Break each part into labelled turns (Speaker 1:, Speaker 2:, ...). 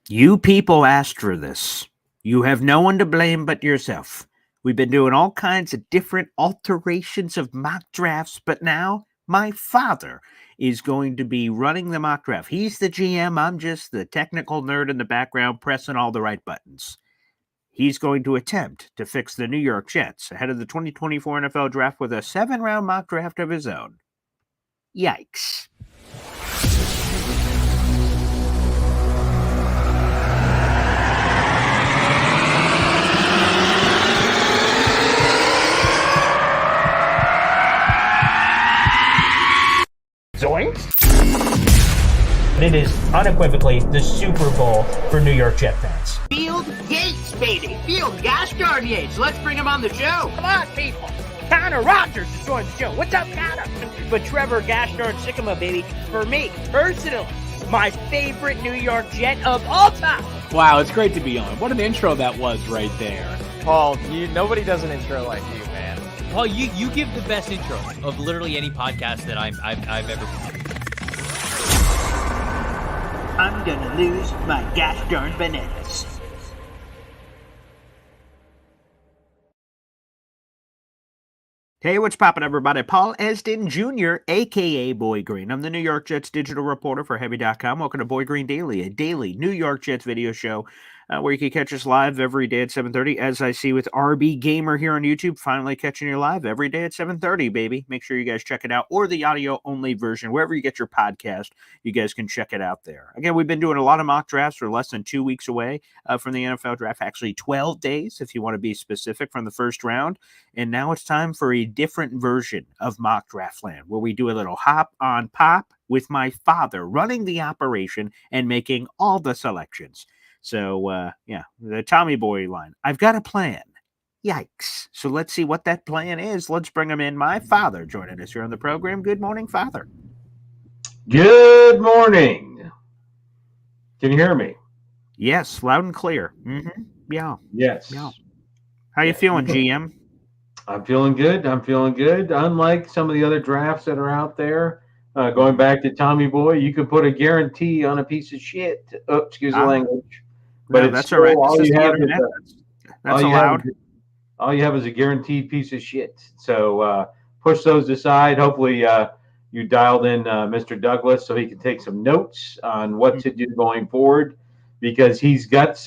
Speaker 1: You people asked for this. You have no one to blame but yourself. We've been doing all kinds of different alterations of mock drafts, but now my father is going to be running the mock draft. He's the GM. I'm just the technical nerd in the background pressing all the right buttons. He's going to attempt to fix the New York Jets ahead of the 2024 NFL draft with a 7-round mock draft of his own. Yikes.
Speaker 2: Zoinks! It is unequivocally the Super Bowl for New York Jet fans.
Speaker 3: Field Yates, baby. Field Gosh darn Yates. Let's bring him on the show.
Speaker 2: Come on, people. Connor Rodgers is joining the show. What's up, Connor? But Trevor Gosh darn Sycamore, baby, for me, personally, my favorite New York Jet of all time.
Speaker 4: Wow, it's great to be on. What an intro that was right there.
Speaker 5: Paul, nobody does an intro like you, man.
Speaker 6: Paul, you give the best intro of literally any podcast that I've ever been.
Speaker 3: I'm gonna lose my gosh darn bananas.
Speaker 1: Hey, what's poppin', everybody? Paul Esden Jr., a.k.a. Boy Green. I'm the New York Jets digital reporter for Heavy.com. Welcome to Boy Green Daily, a daily New York Jets video show where you can catch us live every day at 7:30, as I see with RB Gamer here on YouTube, finally catching you live every day at 7:30, baby. Make sure you guys check it out, or the audio-only version, wherever you get your podcast, you guys can check it out there. Again, we've been doing a lot of mock drafts. We're less than 2 weeks away from the NFL draft, actually 12 days, if you want to be specific, from the first round. And now it's time for a different version of Mock Draft Land, where we do a little hop on pop with my father running the operation and making all the selections. So, the Tommy Boy line. I've got a plan. Yikes. So let's see what that plan is. Let's bring him in. My father joining us here on the program. Good morning, Father.
Speaker 7: Good morning. Can you hear me?
Speaker 1: Yes, loud and clear. Mm-hmm. Yeah.
Speaker 7: Yes.
Speaker 1: Yeah. How you feeling, GM?
Speaker 7: I'm feeling good. Unlike some of the other drafts that are out there, going back to Tommy Boy, you can put a guarantee on a piece of shit. Oh, excuse the language. But
Speaker 1: no, that's all right.
Speaker 7: All you have is
Speaker 1: that's allowed.
Speaker 7: All you have is a guaranteed piece of shit. So push those aside. Hopefully you dialed in Mr. Douglas so he can take some notes on what to do going forward, because he's got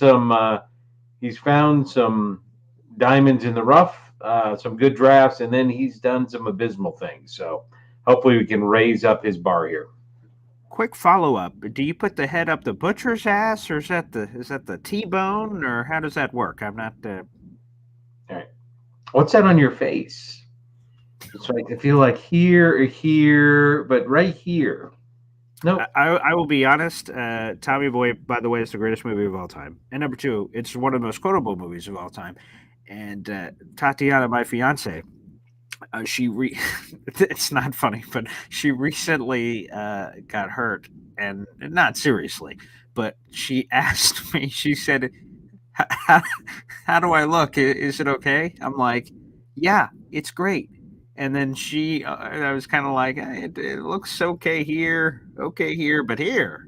Speaker 7: he's found some diamonds in the rough, some good drafts, and then he's done some abysmal things. So hopefully we can raise up his bar here.
Speaker 1: Quick follow-up. Do you put the head up the butcher's ass, or is that the T-bone, or how does that work? I'm not... All
Speaker 7: right. What's that on your face? It's like, I feel like here, but right here. No.
Speaker 1: I will be honest. Tommy Boy, by the way, is the greatest movie of all time. And number two, it's one of the most quotable movies of all time. And Tatiana, my fiance, it's not funny, but she recently got hurt, and not seriously, but she asked me, she said, how do I look? Is it okay? I'm like, yeah, it's great. And then I was kind of like, it looks okay here, but here,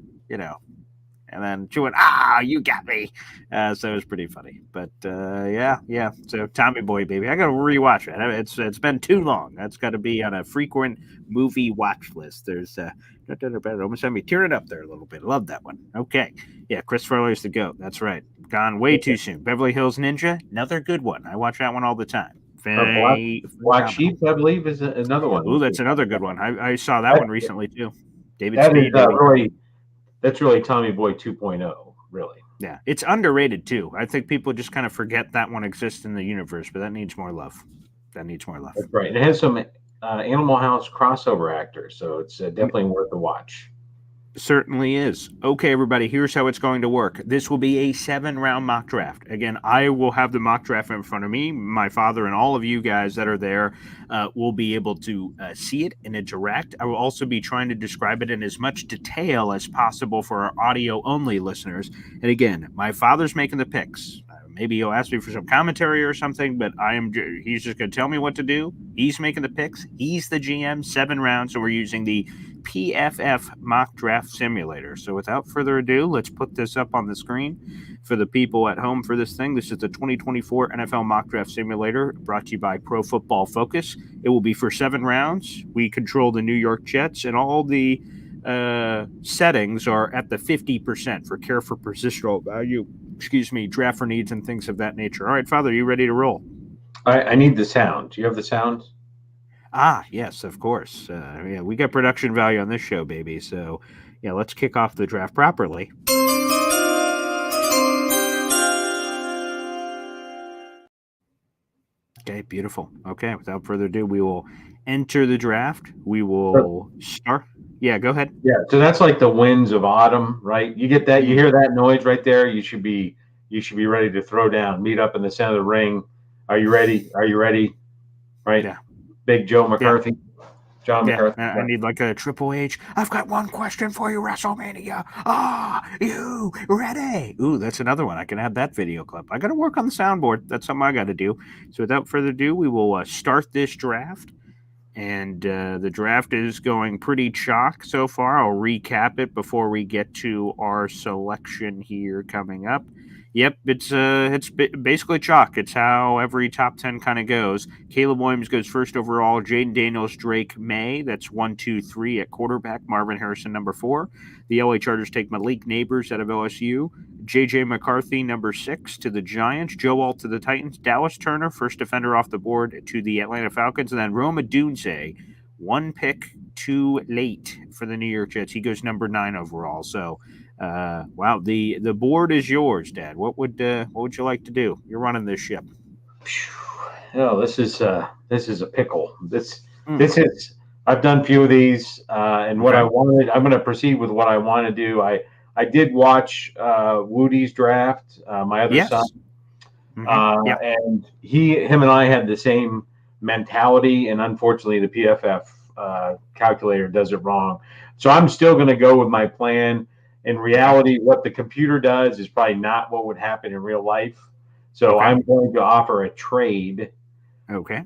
Speaker 1: And then she went, you got me. So it was pretty funny. But, yeah. So Tommy Boy, baby. I got to rewatch it. It's been too long. That's got to be on a frequent movie watch list. There's almost had me tearing it up there a little bit. Love that one. Okay. Yeah, Chris Farley's the GOAT. That's right. Gone way too soon. Beverly Hills Ninja, another good one. I watch that one all the time.
Speaker 7: Black Sheep, I believe, is another one.
Speaker 1: Oh, that's another good one. I saw that one recently, too. David Spade.
Speaker 7: That's really Tommy Boy 2.0, really.
Speaker 1: Yeah, it's underrated, too. I think people just kind of forget that one exists in the universe, but that needs more love. That's
Speaker 7: right. And it has some Animal House crossover actors, so it's definitely worth a watch.
Speaker 1: Certainly is. Okay, everybody, here's how it's going to work. This will be a 7-round mock draft. Again, I will have the mock draft in front of me. My father and all of you guys that are there will be able to see it and interact. I will also be trying to describe it in as much detail as possible for our audio-only listeners. And again, my father's making the picks. Maybe he'll ask me for some commentary or something, but he's just going to tell me what to do. He's making the picks. He's the GM. 7 rounds, so we're using the PFF mock draft simulator. So without further ado, let's put this up on the screen for the people at home for this thing. This is the 2024 NFL mock draft simulator brought to you by Pro Football Focus. It will be for 7 rounds. We control the New York Jets, and all the settings are at the 50% for care for positional value, draft for needs and things of that nature. All right, Father, you ready to roll?
Speaker 7: I need the sound. Do you have the sound?
Speaker 1: Yes, of course. Yeah, we got production value on this show, baby. So, yeah, let's kick off the draft properly. Okay, beautiful. Okay, without further ado, we will enter the draft. We will start. Yeah, go ahead.
Speaker 7: Yeah, so that's like the winds of autumn, right? You get that, you hear that noise right there. You should be ready to throw down, meet up in the center of the ring. Are you ready? Are you ready? Right?
Speaker 1: Yeah.
Speaker 7: Big Joe McCarthy.
Speaker 1: Yeah.
Speaker 7: John McCarthy.
Speaker 1: I need like a Triple H. I've got one question for you, WrestleMania. Ah, you ready? Ooh, that's another one. I can add that video clip. I got to work on the soundboard. That's something I got to do. So without further ado, we will start this draft. And the draft is going pretty chalk so far. I'll recap it before we get to our selection here coming up. Yep, it's basically chalk. It's how every top 10 kind of goes. Caleb Williams goes first overall. Jaden Daniels, Drake May. That's 1, 2, 3 at quarterback. Marvin Harrison, number 4. The LA Chargers take Malik Neighbors out of LSU. J.J. McCarthy, number 6, to the Giants. Joe Alt to the Titans. Dallas Turner, first defender off the board, to the Atlanta Falcons. And then Rome Odunze, 1 pick too late for the New York Jets. He goes number 9 overall. So, wow, the board is yours, Dad. What would you like to do? You're running this ship.
Speaker 7: Oh, this is a pickle. This is. I've done a few of these, and what I wanted. I'm going to proceed with what I want to do. I did watch Woody's draft, my other son, and him and I had the same mentality, and unfortunately, the PFF calculator does it wrong. So I'm still going to go with my plan. In reality, what the computer does is probably not what would happen in real life. So I'm going to offer a trade.
Speaker 1: Okay.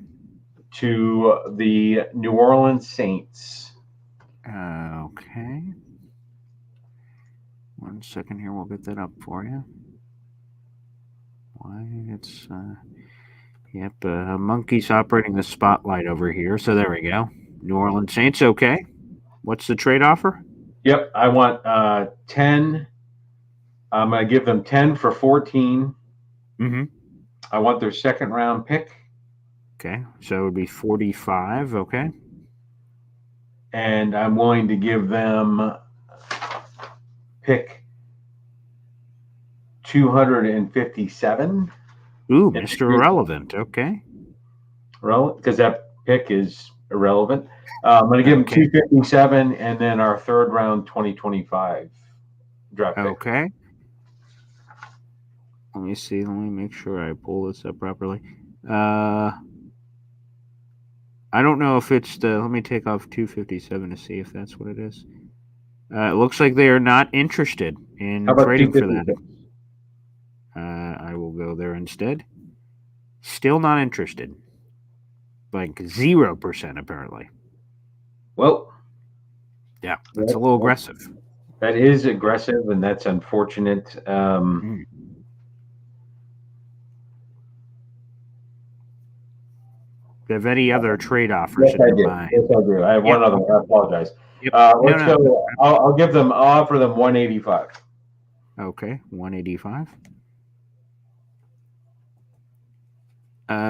Speaker 7: To the New Orleans Saints.
Speaker 1: Okay. 1 second here. We'll get that up for you. Why it's monkey's operating the spotlight over here. So there we go. New Orleans Saints. Okay. What's the trade offer?
Speaker 7: Yep. I want 10. I'm going to give them 10 for 14.
Speaker 1: Mm-hmm.
Speaker 7: I want their second round pick.
Speaker 1: Okay, so it would be 45, okay.
Speaker 7: And I'm willing to give them pick 257.
Speaker 1: Ooh, Mr. Irrelevant, okay.
Speaker 7: Relevant, because that pick is irrelevant. I'm going to give them 257 and then our third round 2025 draft pick.
Speaker 1: Okay. Let me see. Let me make sure I pull this up properly. I don't know if it's the. Let me take off 257 to see if that's what it is. It looks like they are not interested in trading for that. I will go there instead. Still not interested. Like 0% apparently.
Speaker 7: Well,
Speaker 1: yeah, that's a little aggressive.
Speaker 7: That is aggressive, and that's unfortunate.
Speaker 1: Do you have any other trade offers in your mind?
Speaker 7: Yes, I do. I have one other. I apologize.
Speaker 1: Yep.
Speaker 7: Let's go. I'll give them. I'll offer them 185.
Speaker 1: Okay, 185.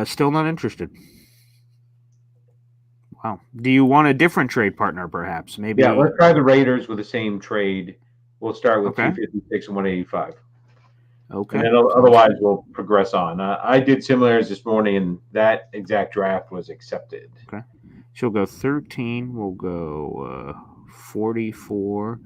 Speaker 1: Still not interested. Wow. Do you want a different trade partner, perhaps? Maybe.
Speaker 7: Yeah, let's try the Raiders with the same trade. We'll start with 256 and 185.
Speaker 1: Okay.
Speaker 7: And then otherwise, we'll progress on. I did similars this morning, and that exact draft was accepted.
Speaker 1: Okay. She'll go 13. We'll go 44.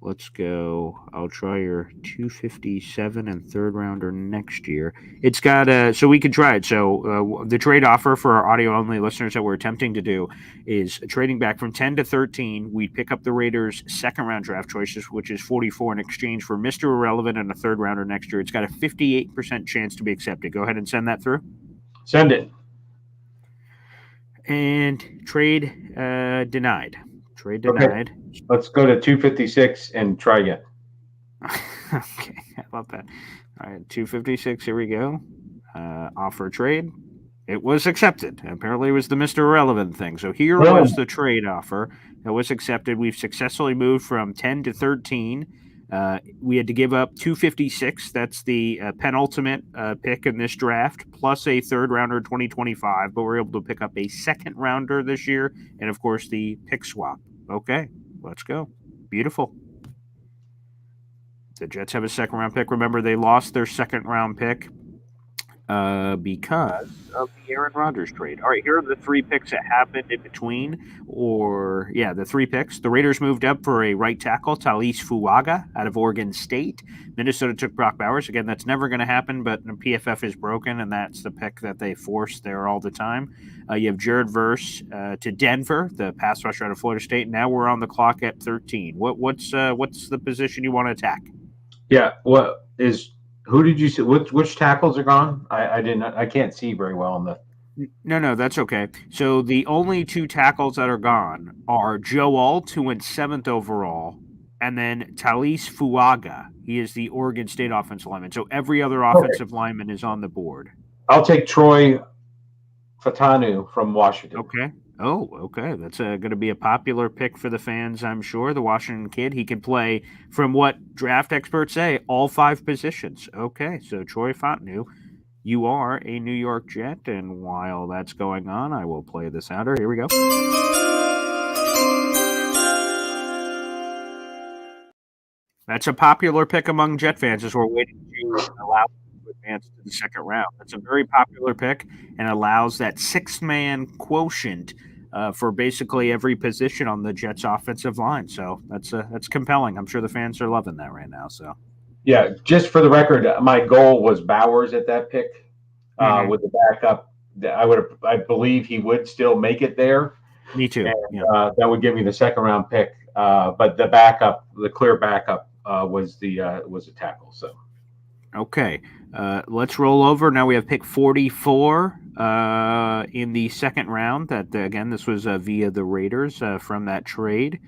Speaker 1: Let's go. I'll try your 257 and third rounder next year. It's got so we can try it. So the trade offer for our audio only listeners that we're attempting to do is trading back from 10 to 13. We'd pick up the Raiders' second round draft choices, which is 44, in exchange for Mr. Irrelevant and a third rounder next year. It's got a 58% chance to be accepted. Go ahead and send that through.
Speaker 7: Send it.
Speaker 1: And trade denied. Trade denied.
Speaker 7: Okay. Let's go to 256 and try again.
Speaker 1: Okay, how about that? All right, 256. Here we go. Offer trade. It was accepted. Apparently, it was the Mr. Irrelevant thing. So here was the trade offer that was accepted. We've successfully moved from 10 to 13. We had to give up 256. That's the penultimate pick in this draft, plus a third rounder in 2025. But we're able to pick up a second rounder this year, and of course the pick swap. Okay, let's go. Beautiful. The Jets have a second round pick. Remember, they lost their second round pick because of the Aaron Rodgers trade. All right, here are the three picks that happened in between. The three picks. The Raiders moved up for a right tackle, Talise Fuaga, out of Oregon State. Minnesota took Brock Bowers. Again, that's never going to happen, but the PFF is broken, and that's the pick that they force there all the time. You have Jared Verse to Denver, the pass rusher out of Florida State. Now we're on the clock at 13. What's the position you want to attack?
Speaker 7: Yeah, who did you see? Which tackles are gone? I can't see very well on the.
Speaker 1: No, that's okay. So the only two tackles that are gone are Joe Alt, who went 7th overall, and then Talise Fuaga. He is the Oregon State offensive lineman. So every other offensive lineman is on the board.
Speaker 7: I'll take Troy Fatanu from Washington.
Speaker 1: Okay. Oh, okay. That's going to be a popular pick for the fans, I'm sure. The Washington kid, he can play, from what draft experts say, all 5 positions. Okay, so Troy Fatanu, you are a New York Jet, and while that's going on, I will play this outer. Here we go. That's a popular pick among Jet fans as we're waiting to allow them to advance to the second round. That's a very popular pick and allows that 6-man quotient for basically every position on the Jets' offensive line. So that's compelling. I'm sure the fans are loving that right now. So,
Speaker 7: yeah, just for the record, my goal was Bowers at that pick with the backup. I believe he would still make it there.
Speaker 1: Me too.
Speaker 7: And, that would give me the second round pick. But the clear backup was a tackle. So,
Speaker 1: okay, let's roll over. Now we have pick 44 in the second round. That again, this was via the Raiders from that trade.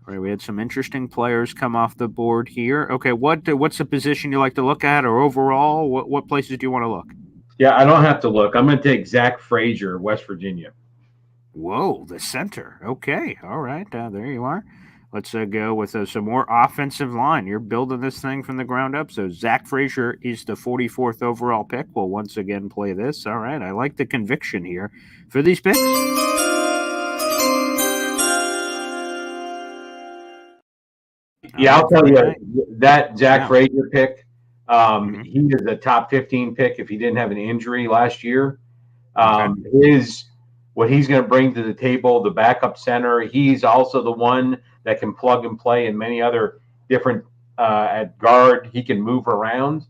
Speaker 1: All right, we had some interesting players come off the board here. Okay, what's the position you like to look at, or overall, what places do you want to look?
Speaker 7: Yeah, I don't have to look. I'm going to take Zach Frazier, West Virginia.
Speaker 1: Whoa, the center. Okay, all right, there you are. Let's go with some more offensive line. You're building this thing from the ground up. So Zach Frazier is the 44th overall pick. We'll once again play this. All right, I like the conviction here for these picks.
Speaker 7: Yeah, I'll tell you that Zach Frazier pick. He is a top 15 pick if he didn't have an injury last year. What he's going to bring to the table, the backup center. He's also the one that can plug and play in many other different at guard. He can move around,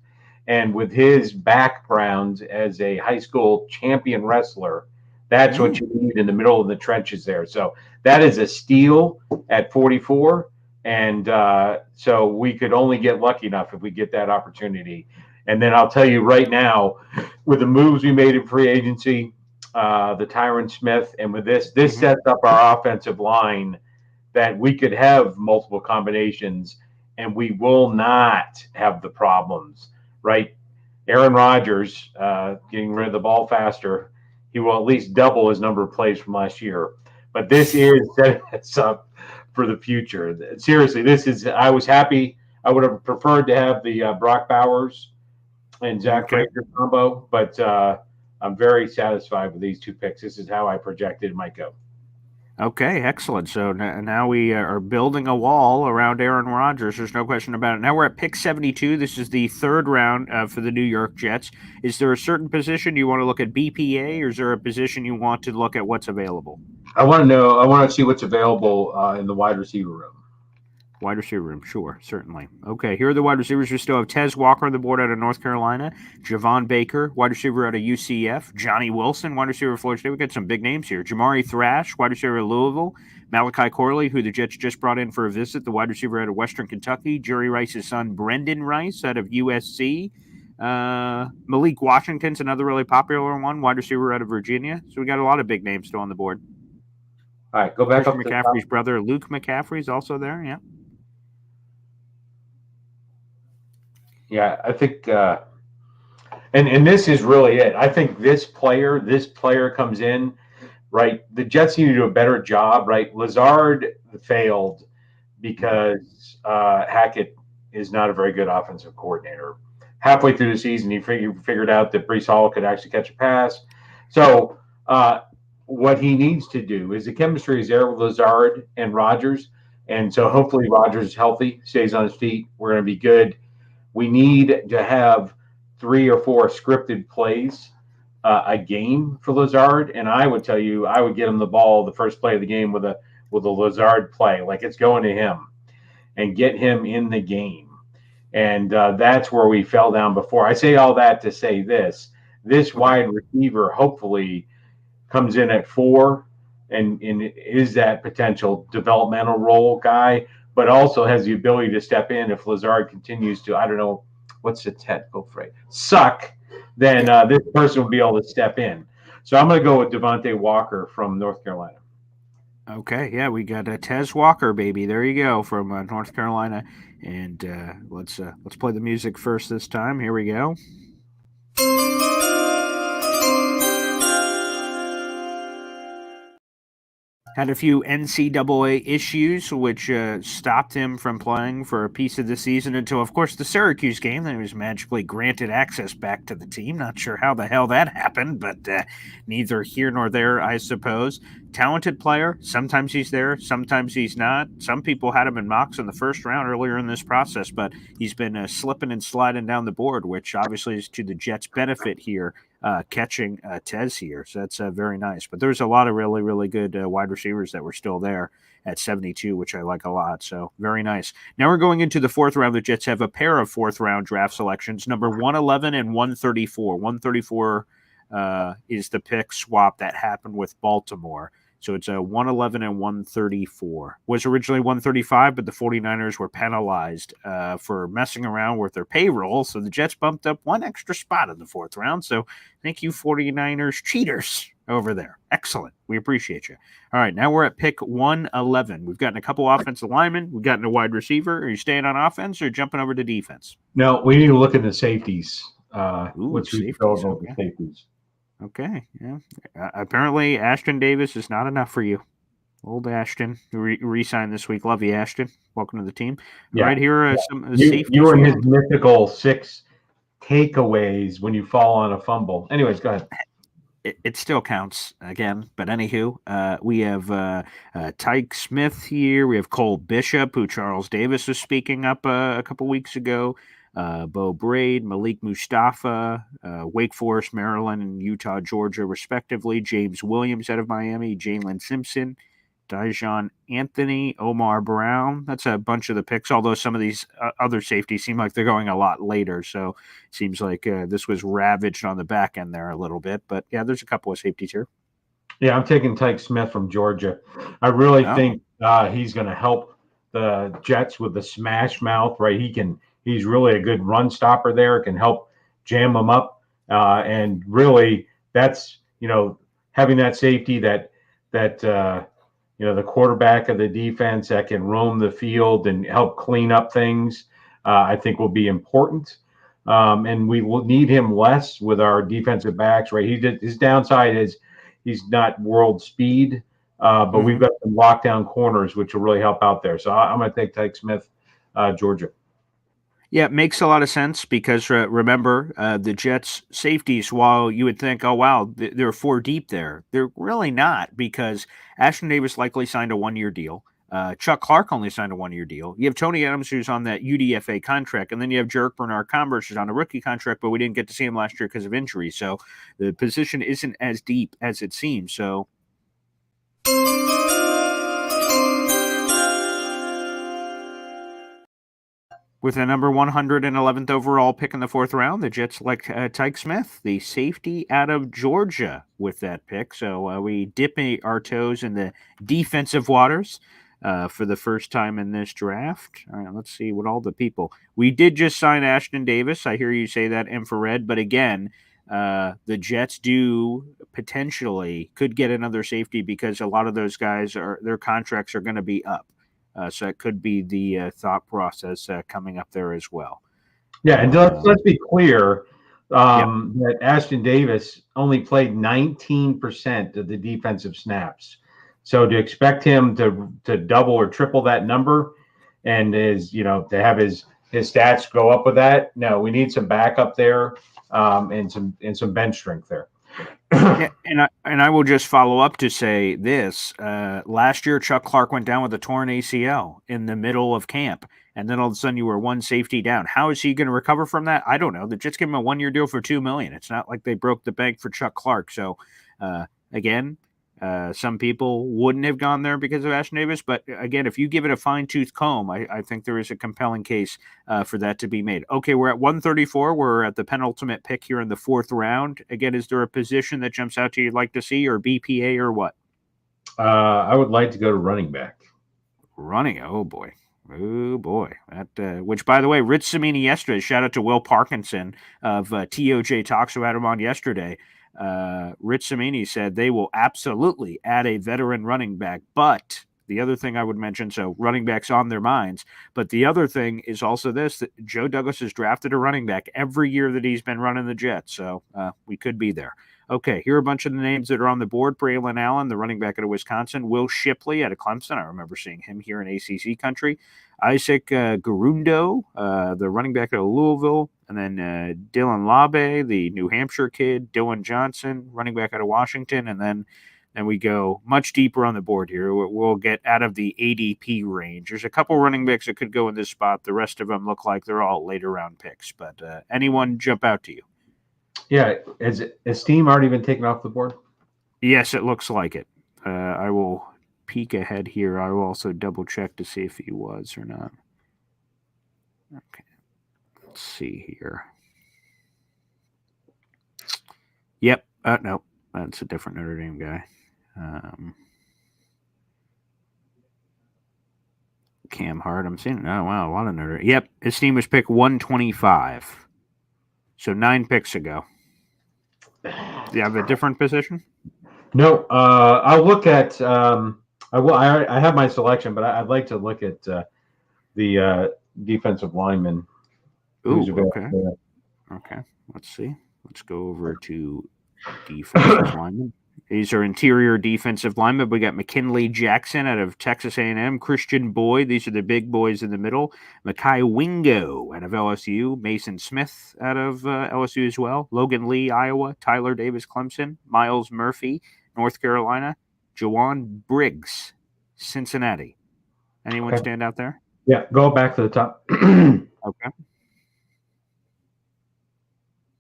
Speaker 7: and with his background as a high school champion wrestler, that's what you need in the middle of the trenches there. So that is a steal at 44. And so we could only get lucky enough if we get that opportunity. And then I'll tell you right now, with the moves we made in free agency, the Tyron Smith, and with this sets up our offensive line that we could have multiple combinations, and we will not have the problems, right? Aaron Rodgers, getting rid of the ball faster, he will at least double his number of plays from last year. But this is setting us up for the future. Seriously, I was happy. I would have preferred to have the Brock Bowers and Zach Frazier combo, but I'm very satisfied with these two picks. This is how I projected it might go.
Speaker 1: Okay, excellent. So now we are building a wall around Aaron Rodgers. There's no question about it. Now we're at pick 72. This is the third round for the New York Jets. Is there a certain position you want to look at BPA, or is there a position you want to look at what's available?
Speaker 7: I want to see what's available in the wide receiver room.
Speaker 1: Wide receiver room, sure, certainly. Okay, here are the wide receivers. We still have Tez Walker on the board out of North Carolina, Javon Baker, wide receiver out of UCF, Johnny Wilson, wide receiver of Florida State. We got some big names here. Jamari Thrash, wide receiver of Louisville, Malachi Corley, who the Jets just brought in for a visit, the wide receiver out of Western Kentucky, Jerry Rice's son, Brendan Rice, out of USC. Malik Washington's another really popular one, wide receiver out of Virginia. So we got a lot of big names still on the board.
Speaker 7: All right, go back
Speaker 1: Christian
Speaker 7: up to the
Speaker 1: McCaffrey's
Speaker 7: top.
Speaker 1: brother, Luke McCaffrey's also there, yeah.
Speaker 7: Yeah, I think, and this is really it. I think this player comes in, right? The Jets need to do a better job, right? Lazard failed because Hackett is not a very good offensive coordinator. Halfway through the season, he figured out that Breece Hall could actually catch a pass. So what he needs to do is the chemistry is there with Lazard and Rodgers. And so hopefully Rodgers is healthy, stays on his feet. We're going to be good. We need to have 3 or 4 scripted plays a game for Lazard, and I would tell you, I would get him the ball the first play of the game with a Lazard play, like it's going to him, and get him in the game. And that's where we fell down before. I say all that to say this wide receiver hopefully comes in at 4 and is that potential developmental role guy, but also has the ability to step in if Lazard continues to, I don't know, what's the technical phrase, suck, then this person will be able to step in. So I'm going to go with Devontae Walker from North Carolina.
Speaker 1: Okay, yeah, we got Tez Walker, baby. There you go, from North Carolina. And let's play the music first this time. Here we go. Had a few NCAA issues, which stopped him from playing for a piece of the season until, of course, the Syracuse game. Then he was magically granted access back to the team. Not sure how the hell that happened, but neither here nor there, I suppose. Talented player. Sometimes he's there, sometimes he's not. Some people had him in mocks in the first round earlier in this process, but he's been slipping and sliding down the board, which obviously is to the Jets' benefit here. Catching Tez here. So that's very nice. But there's a lot of really, really good wide receivers that were still there at 72, which I like a lot. So very nice. Now we're going into the 4th round. The Jets have a pair of 4th round draft selections, number 111 and 134. 134 is the pick swap that happened with Baltimore. So it's a 111 and 134. Was originally 135, but the 49ers were penalized for messing around with their payroll. So the Jets bumped up one extra spot in the 4th round. So thank you, 49ers cheaters over there. Excellent. We appreciate you. All right, now we're at pick 111. We've gotten a couple offensive linemen. We've gotten a wide receiver. Are you staying on offense or jumping over to defense?
Speaker 7: No, we need to look at the safeties.
Speaker 1: Safeties.
Speaker 7: The safeties.
Speaker 1: Okay, yeah. Apparently, Ashton Davis is not enough for you. Old Ashton, re-signed this week. Love you, Ashton. Welcome to the team.
Speaker 7: Yeah.
Speaker 1: Right here are some
Speaker 7: safeties. You were in his mythical 6 takeaways when you fall on a fumble. Anyways, go ahead.
Speaker 1: It still counts again, but anywho, we have Tyke Smith here. We have Cole Bishop, who Charles Davis was speaking up a couple weeks ago. Bo Braid, Malik Mustafa, Wake Forest, Maryland, and Utah, Georgia, respectively. James Williams out of Miami, Jalen Simpson, Dijon Anthony, Omar Brown. That's a bunch of the picks, although some of these other safeties seem like they're going a lot later. So it seems like this was ravaged on the back end there a little bit. But yeah, there's a couple of safeties here.
Speaker 7: Yeah, I'm taking Tyke Smith from Georgia. I really think he's going to help the Jets with the smash mouth, right? He's really a good run stopper there. Can help jam them up. And really that's, having that safety that the quarterback of the defense that can roam the field and help clean up things, I think will be important. And we will need him less with our defensive backs, right? His downside is he's not world speed, but we've got some lockdown corners, which will really help out there. So I'm going to take Tyke Smith, Georgia.
Speaker 1: Yeah, it makes a lot of sense because remember, the Jets safeties, while you would think, oh, wow, they're 4 deep there, they're really not because Ashton Davis likely signed a 1-year deal. Chuck Clark only signed a 1-year deal. You have Tony Adams, who's on that UDFA contract, and then you have Jerick Bernard-Converse, who's on a rookie contract, but we didn't get to see him last year because of injury. So the position isn't as deep as it seems. So With the number 111th overall pick in the 4th round, the Jets select Tyke Smith, the safety out of Georgia, with that pick. So we dip our toes in the defensive waters for the first time in this draft. All right, let's see what all the people. We did just sign Ashton Davis. I hear you say that, Infrared. But again, the Jets could get another safety because a lot of those guys their contracts are going to be up. So it could be the thought process coming up there as well.
Speaker 7: Yeah, and let's be clear that Ashton Davis only played 19% of the defensive snaps. So to expect him to double or triple that number and to have his stats go up with that, no, we need some backup there and some bench strength there.
Speaker 1: Yeah, and I will just follow up to say this. Last year, Chuck Clark went down with a torn ACL in the middle of camp, and then all of a sudden you were one safety down. How is he going to recover from that? I don't know. The Jets gave him a 1-year deal for $2 million. It's not like they broke the bank for Chuck Clark. So, again, some people wouldn't have gone there because of Ashton Davis. But again, if you give it a fine-tooth comb, I think there is a compelling case for that to be made. Okay, we're at 134. We're at the penultimate pick here in the 4th round. Again, is there a position that jumps out to you you'd like to see, or BPA, or what?
Speaker 7: I would like to go to running back.
Speaker 1: Oh boy. That which, by the way, Rich Cimini yesterday, shout out to Will Parkinson of TOJ Talks, who had him on yesterday. Rich Cimini said they will absolutely add a veteran running back. But the other thing I would mention, so running backs on their minds, but the other thing is also this, that Joe Douglas has drafted a running back every year that he's been running the Jets. So we could be there. Okay, here are a bunch of the names that are on the board. Braylon Allen, the running back out of Wisconsin. Will Shipley out of Clemson. I remember seeing him here in ACC country. Isaac Garundo, the running back out of Louisville. And then Dylan Labe, the New Hampshire kid. Dylan Johnson, running back out of Washington. And then we go much deeper on the board here. We'll get out of the ADP range. There's a couple running backs that could go in this spot. The rest of them look like they're all later round picks. But anyone jump out to you?
Speaker 7: Yeah, has Steam already been taken off the board?
Speaker 1: Yes, it looks like it. I will peek ahead here. I will also double check to see if he was or not. Okay, let's see here. Yep. No, that's a different Notre Dame guy. Cam Hart. I'm seeing. Oh wow, a lot of Notre Dame. Yep, his team was picked 125. So 9 picks ago. Do you have a different position?
Speaker 7: No, I'll look at. I have my selection, but I'd like to look at the defensive lineman.
Speaker 1: Ooh, okay. Okay, let's see. Let's go over to defensive lineman. These are interior defensive linemen. We got McKinley Jackson out of Texas A&M, Christian Boyd. These are the big boys in the middle. Mekhi Wingo out of LSU, Mason Smith out of LSU as well, Logan Lee, Iowa, Tyler Davis, Clemson, Miles Murphy, North Carolina, Jawan Briggs, Cincinnati. Anyone stand out there?
Speaker 7: Yeah, go back to the top.
Speaker 1: Okay.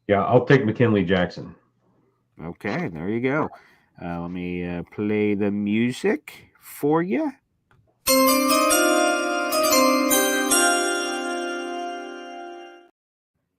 Speaker 7: Yeah, I'll take McKinley Jackson.
Speaker 1: Okay, there you go. Let me play the music for you.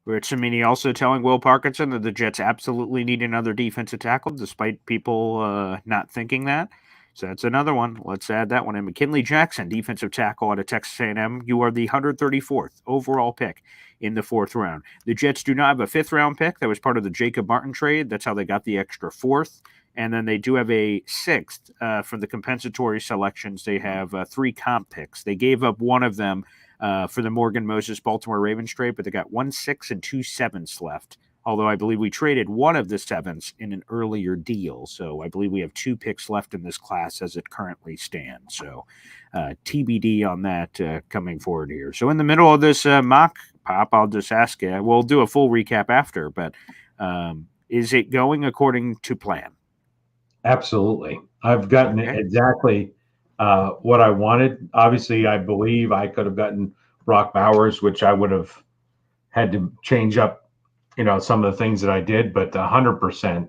Speaker 1: Rich Cimini also telling Will Parkinson that the Jets absolutely need another defensive tackle, despite people not thinking that. So that's another one. Let's add that one in. McKinley Jackson, defensive tackle out of Texas A&M. You are the 134th overall pick in the 4th round. The Jets do not have a 5th round pick. That was part of the Jacob Martin trade. That's how they got the extra 4th. And then they do have a 6th from the compensatory selections. They have 3 comp picks. They gave up one of them for the Morgan Moses Baltimore Ravens trade, but they got 1 6 and 2 7s left. Although I believe we traded one of the 7s in an earlier deal. So I believe we have 2 picks left in this class as it currently stands. So TBD on that coming forward here. So in the middle of this mock pop, I'll just ask you, we'll do a full recap after, but is it going according to plan?
Speaker 7: Absolutely. I've gotten exactly what I wanted. Obviously, I believe I could have gotten Brock Bowers, which I would have had to change up some of the things that I did, but 100%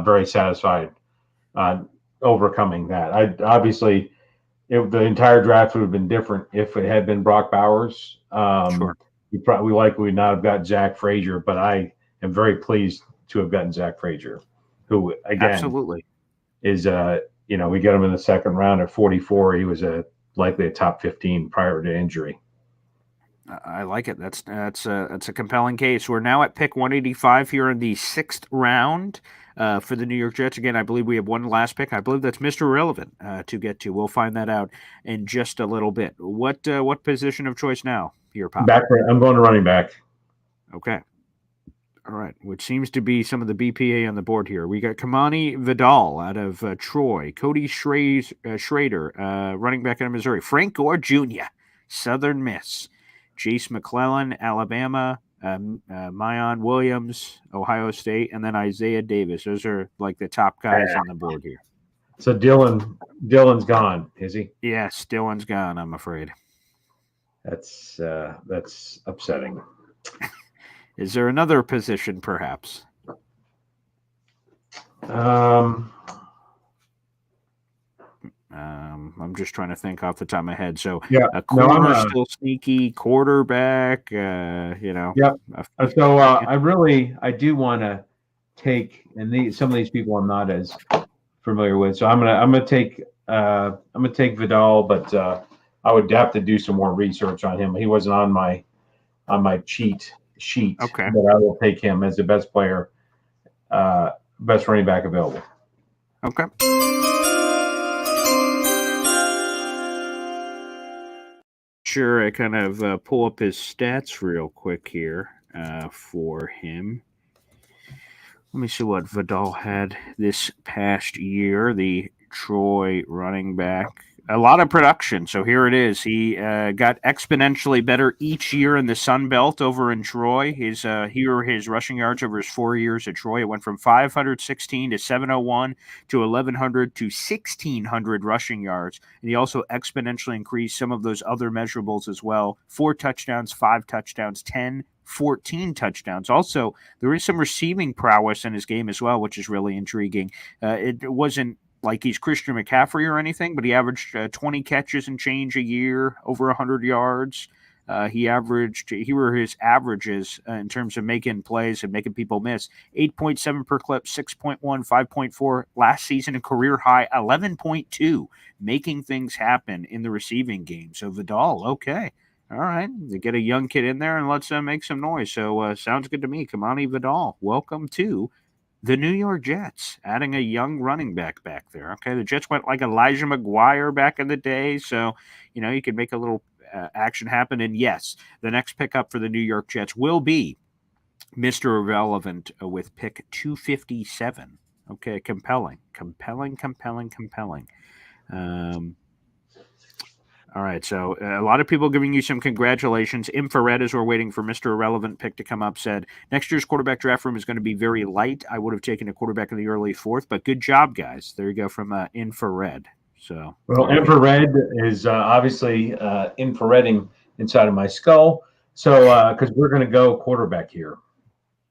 Speaker 7: very satisfied overcoming that. I obviously the entire draft would have been different if it had been Brock Bowers.
Speaker 1: Sure.
Speaker 7: We likely would not have got Zach Frazier, but I am very pleased to have gotten Zach Frazier, who again
Speaker 1: Absolutely.
Speaker 7: is we got him in the second round at 44. He was likely a top 15 prior to injury.
Speaker 1: I like it. That's a compelling case. We're now at pick 185 here in the 6th round for the New York Jets. Again, I believe we have one last pick. I believe that's Mr. Irrelevant to get to. We'll find that out in just a little bit. What position of choice now here, Pop?
Speaker 7: I'm going to running back.
Speaker 1: Okay. All right, which seems to be some of the BPA on the board here. We got Kamani Vidal out of Troy, Cody Schrader, running back out of Missouri, Frank Gore Jr., Southern Miss, Chase McClellan, Alabama, Mayon Williams, Ohio State, and then Isaiah Davis. Those are like the top guys on the board here.
Speaker 7: So Dylan's gone, is he?
Speaker 1: Yes, Dylan's gone, I'm afraid.
Speaker 7: That's upsetting.
Speaker 1: Is there another position, perhaps? I'm just trying to think off the top of my head. So, a corner still sneaky, quarterback.
Speaker 7: Yep. So I do want to take, and some of these people I'm not as familiar with. So I'm gonna take Vidal, but I would have to do some more research on him. He wasn't on my cheat sheet.
Speaker 1: Okay.
Speaker 7: But I will take him as the best player, best running back available.
Speaker 1: Okay. Sure, I kind of pull up his stats real quick here for him. Let me see what Vidal had this past year, the Troy running back. A lot of production. So here it is. He got exponentially better each year in the Sun Belt over in Troy. His rushing yards over his 4 years at Troy. It went from 516 to 701 to 1,100 to 1,600 rushing yards. And he also exponentially increased some of those other measurables as well. 4 touchdowns, 5 touchdowns, 10, 14 touchdowns. Also, there is some receiving prowess in his game as well, which is really intriguing. It wasn't like he's Christian McCaffrey or anything, but he averaged 20 catches and change a year, over 100 yards. Here were his averages in terms of making plays and making people miss. 8.7 per clip, 6.1, 5.4 last season, a career high 11.2, making things happen in the receiving game. So Vidal, okay. All right, they get a young kid in there and let's make some noise. So sounds good to me. Kamani Vidal, welcome to the New York Jets, adding a young running back there. Okay, the Jets went like Elijah McGuire back in the day, so you could make a little action happen. And yes, the next pickup for the New York Jets will be Mr. Irrelevant with pick 257. Okay, compelling. All right, so a lot of people giving you some congratulations. Infrared, as we're waiting for Mr. Irrelevant pick to come up, said, next year's quarterback draft room is going to be very light. I would have taken a quarterback in the early 4th, but good job, guys. There you go from Infrared. So,
Speaker 7: well, Infrared is obviously infrareding inside of my skull. So, because we're going to go quarterback here.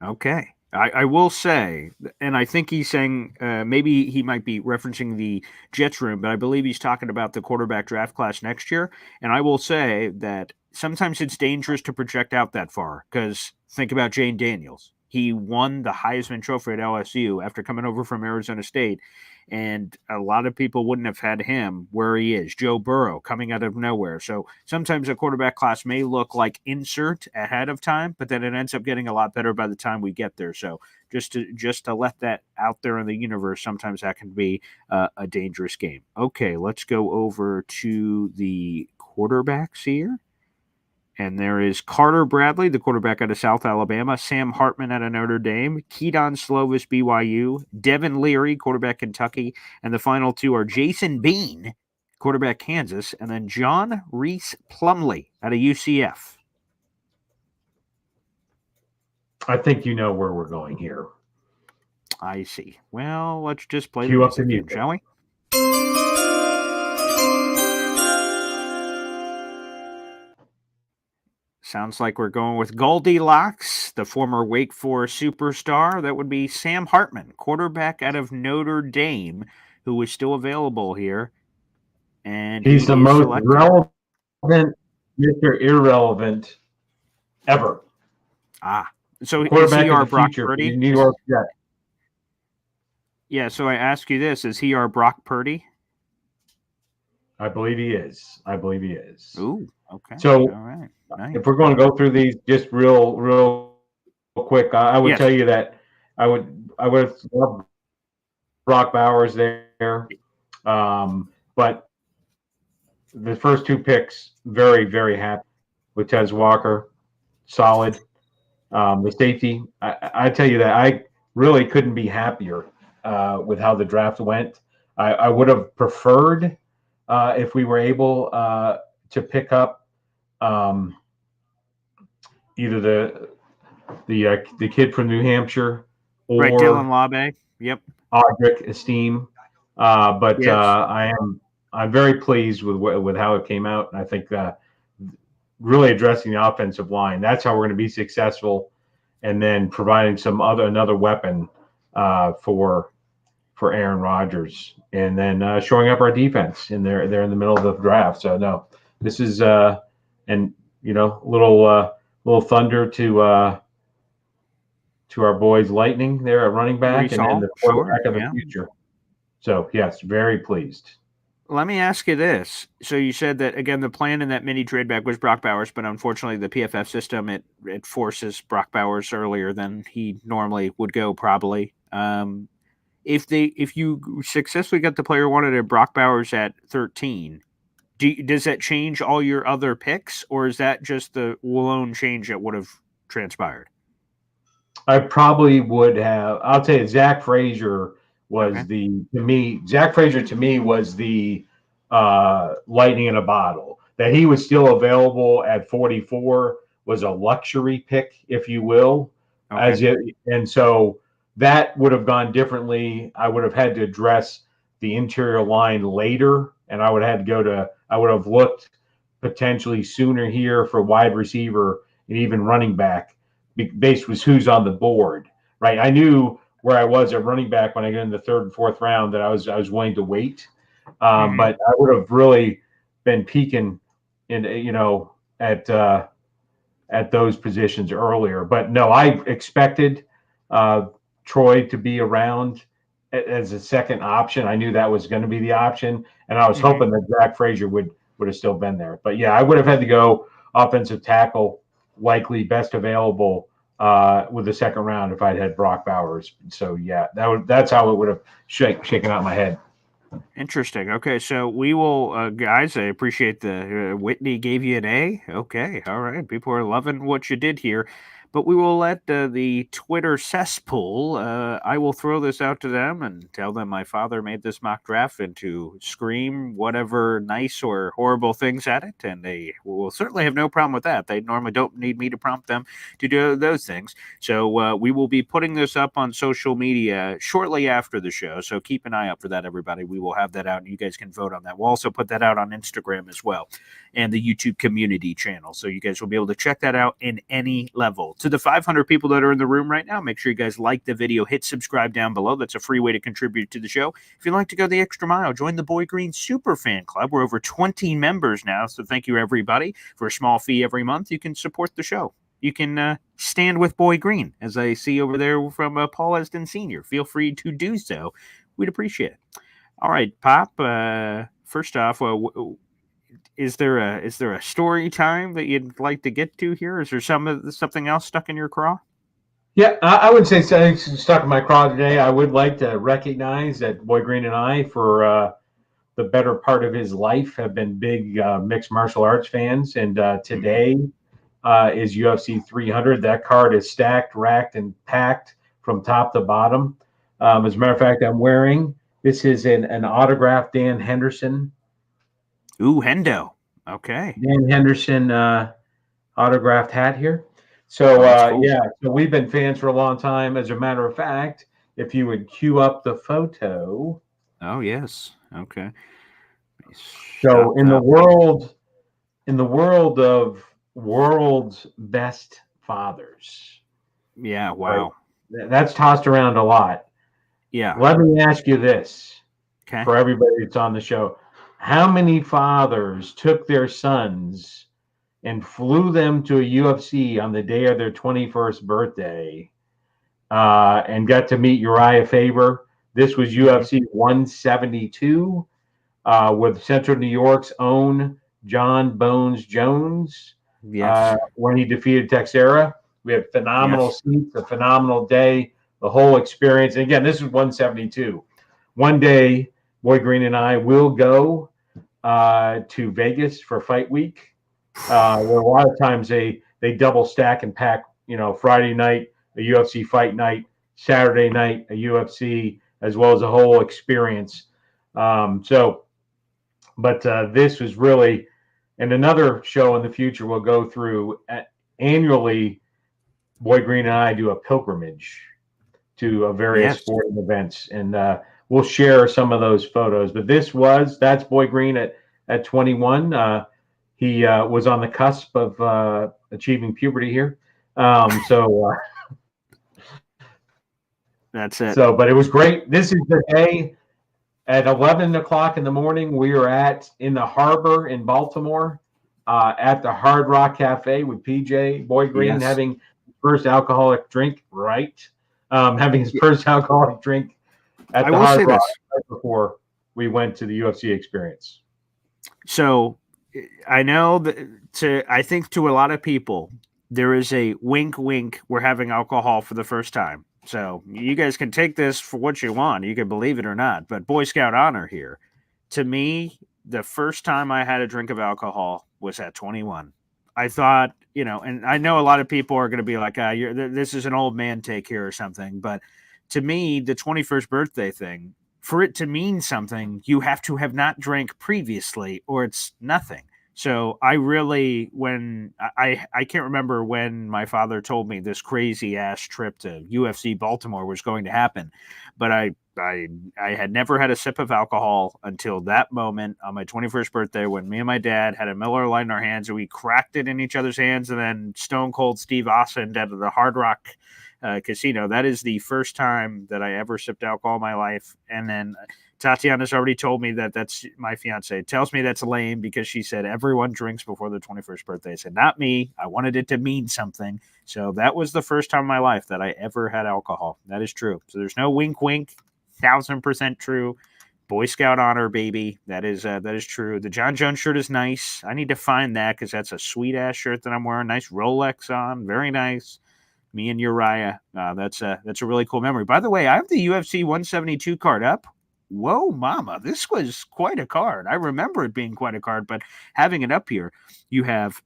Speaker 1: Okay. I will say, and I think he's saying maybe he might be referencing the Jets room, but I believe he's talking about the quarterback draft class next year. And I will say that sometimes it's dangerous to project out that far because think about Jane Daniels. He won the Heisman Trophy at LSU after coming over from Arizona State. And a lot of people wouldn't have had him where he is. Joe Burrow coming out of nowhere. So sometimes a quarterback class may look like insert ahead of time, but then it ends up getting a lot better by the time we get there. So just to let that out there in the universe, sometimes that can be a dangerous game. Okay, let's go over to the quarterbacks here. And there is Carter Bradley, the quarterback out of South Alabama, Sam Hartman out of Notre Dame, Keaton Slovis, BYU, Devin Leary, quarterback Kentucky, and the final 2 are Jason Bean, quarterback Kansas, and then John Reese Plumlee out of UCF.
Speaker 7: I think you know where we're going here.
Speaker 1: I see. Well, let's just play the music again, shall we? Sounds like we're going with Goldilocks, the former Wake Forest superstar. That would be Sam Hartman, quarterback out of Notre Dame, who is still available here. and
Speaker 7: He's the
Speaker 1: he is
Speaker 7: most
Speaker 1: selected.
Speaker 7: relevant Mr. Irrelevant ever.
Speaker 1: So is
Speaker 7: Quarterback
Speaker 1: he
Speaker 7: of
Speaker 1: our
Speaker 7: the
Speaker 1: Brock
Speaker 7: future for
Speaker 1: Purdy?
Speaker 7: the New York Jets.
Speaker 1: Yeah, so I ask you this: is he our Brock Purdy?
Speaker 7: I believe he is.
Speaker 1: Ooh, okay,
Speaker 7: So
Speaker 1: all right, nice.
Speaker 7: if we're going to go through these just real quick, I would
Speaker 1: Yes.
Speaker 7: tell you that I would love Brock Bowers there, but the first two picks, very happy with Tez Walker, solid. The safety, I tell you that I really couldn't be happier with how the draft went. I would have preferred if we were able to pick up either the kid from New Hampshire
Speaker 1: Right, Dylan
Speaker 7: or
Speaker 1: Labe. Yep.
Speaker 7: Audric Esteem. But
Speaker 1: Yes.
Speaker 7: I'm very pleased with how it came out, and I think really addressing the offensive line. That's how we're going to be successful, and then providing another weapon for Aaron Rodgers, and then showing up our defense in there. They're in the middle of the draft, so no, this is and little thunder to our boys Lightning there at running back, and then
Speaker 1: Resall,
Speaker 7: the
Speaker 1: sure,
Speaker 7: quarterback of the
Speaker 1: yeah.
Speaker 7: future. So yes, very pleased.
Speaker 1: Let me ask you this. So you said that again, the plan in that mini trade back was Brock Bowers, but unfortunately, the PFF system it forces Brock Bowers earlier than he normally would go. Probably. If you successfully got the player wanted at Brock Bowers at 13, does that change all your other picks, or is that just the lone change that would have transpired?
Speaker 7: I probably would have. I'll tell you, Zach Frazier was
Speaker 1: Okay.
Speaker 7: Zach Frazier to me was the lightning in a bottle. That he was still available at 44 was a luxury pick, if you will.
Speaker 1: Okay.
Speaker 7: And so that would have gone differently. I would have had to address the interior line later, and I would have looked potentially sooner here for wide receiver and even running back based was who's on the board, right? I knew where I was at running back when I got in the third and fourth round that I was willing to wait, but I would have really been peaking in at those positions earlier. But no, I expected Troy to be around as a second option. I knew that was going to be the option, and I was hoping that Zach Frazier would have still been there. But yeah, I would have had to go offensive tackle, likely best available with the second round if I'd had Brock Bowers. So yeah, that's how it would have shaken out in my head.
Speaker 1: Interesting. Okay, so we will, guys. I appreciate the Whitney gave you an A. Okay, all right. People are loving what you did here, but we will let the Twitter cesspool. I will throw this out to them and tell them my father made this mock draft and to scream whatever nice or horrible things at it, and they will certainly have no problem with that. They normally don't need me to prompt them to do those things. So we will be putting this up on social media shortly after the show. So keep an eye out for that, everybody. We will have that out, and you guys can vote on that. We'll also put that out on Instagram as well, and the YouTube community channel. So you guys will be able to check that out in any level. To the 500 people that are in the room right now, make sure you guys like the video, hit subscribe down below. That's a free way to contribute to the show. If you'd like to go the extra mile, join the Boy Green Super Fan Club. We're over 20 members now, so thank you, everybody. For a small fee every month, you can support the show. You can stand with Boy Green, as I see over there from Paul Esden Sr. Feel free to do so. We'd appreciate it. All right, Pop. First off, is there a story time that you'd like to get to here? Is there something else stuck in your craw?
Speaker 7: Yeah, I would say something stuck in my craw today. I would like to recognize that Boy Green and I, for the better part of his life, have been big mixed martial arts fans, and today is UFC 300. That card is stacked, racked, and packed from top to bottom. As a matter of fact, this is an autographed Dan Henderson.
Speaker 1: Ooh, Hendo. Okay.
Speaker 7: Dan Henderson autographed hat here. So
Speaker 1: cool.
Speaker 7: yeah, so we've been fans for a long time. As a matter of fact, if you would cue up the photo.
Speaker 1: Oh yes. Okay.
Speaker 7: So in the world of world's best fathers.
Speaker 1: Yeah, wow.
Speaker 7: Right? That's tossed around a lot.
Speaker 1: Yeah.
Speaker 7: Let me ask you this,
Speaker 1: Okay.
Speaker 7: for everybody that's on the show. how many fathers took their sons and flew them to a UFC on the day of their 21st birthday and got to meet Uriah Faber. This was UFC 172 with Central New York's own John Bones Jones.
Speaker 1: Yes.
Speaker 7: When he defeated Texera. We had phenomenal seats, a phenomenal day, the whole experience. And again, this is 172. One day, Boy Green and I will go to Vegas for Fight Week. Where a lot of times they double stack and pack. Friday night a UFC fight night, Saturday night a UFC, as well as a whole experience. But this was really, and another show in the future we'll go through annually. Boy Green and I do a pilgrimage to various sporting events, and we'll share some of those photos. But that's Boy Green at 21. He was on the cusp of achieving puberty here.
Speaker 1: That's it.
Speaker 7: But it was great. This is the day at 11 o'clock in the morning. We are in the harbor in Baltimore at the Hard Rock Cafe with PJ Boy Green having his first alcoholic drink. Having his first alcoholic drink at the Hard Rock right before we went to the UFC experience.
Speaker 1: So I know that I think to a lot of people, there is a wink, wink. We're having alcohol for the first time. So you guys can take this for what you want. You can believe it or not, but Boy Scout honor here. To me, the first time I had a drink of alcohol was at 21. I thought, and I know a lot of people are going to be like, this is an old man take here or something. But to me, the 21st birthday thing, for it to mean something, you have to have not drank previously or it's nothing. So I really, when I can't remember when my father told me this crazy ass trip to UFC Baltimore was going to happen, but I had never had a sip of alcohol until that moment on my 21st birthday when me and my dad had a Miller Lite in our hands and we cracked it in each other's hands, and then Stone Cold Steve Austin out of the Hard Rock Casino. That is the first time that I ever sipped alcohol in my life. And then Tatiana's already told me that's my fiance. Tells me that's lame because she said everyone drinks before their 21st birthday. I said, not me. I wanted it to mean something. So that was the first time in my life that I ever had alcohol. That is true. So there's no wink, wink. 1,000% true. Boy Scout honor, baby. That is true. The John Jones shirt is nice. I need to find that because that's a sweet ass shirt that I'm wearing. Nice Rolex on. Very nice. Me and Uriah. That's a really cool memory. By the way, I have the UFC 172 card up. Whoa, mama, this was quite a card. I remember it being quite a card, but having it up here, you have